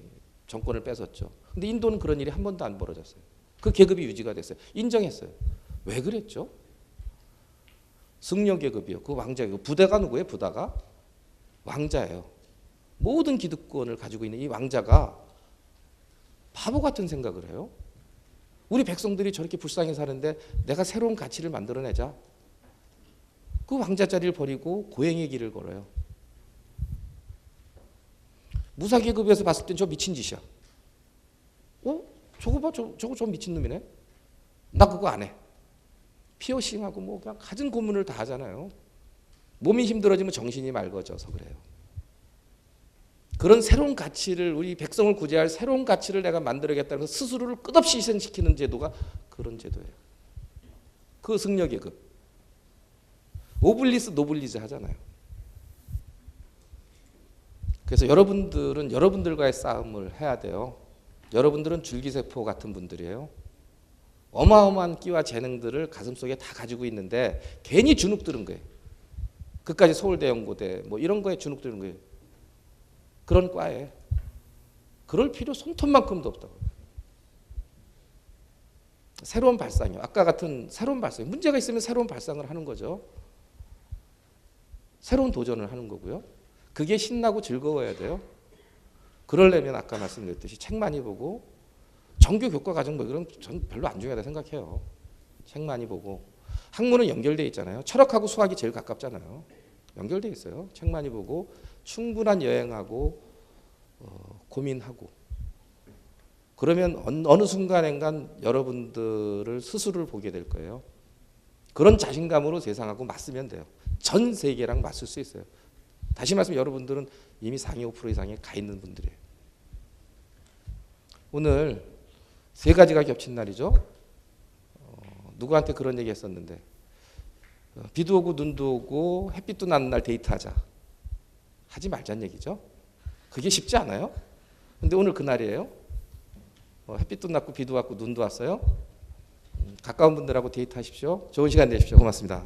정권을 뺏었죠. 근데 인도는 그런 일이 한 번도 안 벌어졌어요. 그 계급이 유지가 됐어요. 인정했어요. 왜 그랬죠? 승려 계급이요. 그 왕자예요. 부다가 누구예요? 부다가 왕자예요. 모든 기득권을 가지고 있는 이 왕자가 바보 같은 생각을 해요. 우리 백성들이 저렇게 불쌍히 사는데 내가 새로운 가치를 만들어내자. 그 왕자 자리를 버리고 고행의 길을 걸어요. 무사 계급에서 봤을 땐 저 미친 짓이야. 저거 봐, 저거 좀 미친 놈이네. 나 그거 안 해. 피어싱하고 뭐 그냥 갖은 고문을 다 하잖아요. 몸이 힘들어지면 정신이 맑아져서 그래요. 그런 새로운 가치를 우리 백성을 구제할 새로운 가치를 내가 만들어야겠다는 스스로를 끝없이 희생시키는 제도가 그런 제도예요. 그 승려 계급. 오블리스 노블리즈 하잖아요. 그래서 여러분들은 여러분들과의 싸움을 해야 돼요. 여러분들은 줄기세포 같은 분들이에요. 어마어마한 끼와 재능들을 가슴속에 다 가지고 있는데 괜히 주눅 들은 거예요. 그까지 서울대연고대 뭐 이런 거에 주눅 드는 거예요. 그런 과에 그럴 필요 손톱만큼도 없다고. 새로운 발상이요. 아까 같은 새로운 발상. 문제가 있으면 새로운 발상을 하는 거죠. 새로운 도전을 하는 거고요. 그게 신나고 즐거워야 돼요. 그러려면 아까 말씀드렸듯이 책 많이 보고 정규 교과 과정 뭐 이런 전 별로 안 중요하다 생각해요. 책 많이 보고 학문은 연결돼 있잖아요. 철학하고 수학이 제일 가깝잖아요. 연결돼 있어요. 책 많이 보고 충분한 여행하고 고민하고 그러면 어느 순간엔간 여러분들을 스스로를 보게 될 거예요. 그런 자신감으로 세상하고 맞서면 돼요. 전 세계랑 맞설 수 있어요. 다시 말씀 여러분들은 이미 상위 5% 이상에 가 있는 분들이에요. 오늘 세 가지가 겹친 날이죠. 누구한테 그런 얘기 했었는데 비도 오고 눈도 오고 햇빛도 나는 날 데이트하자. 하지 말자는 얘기죠. 그게 쉽지 않아요. 근데 오늘 그날이에요. 햇빛도 났고 비도 왔고 눈도 왔어요. 가까운 분들하고 데이트하십시오. 좋은 시간 되십시오. 고맙습니다.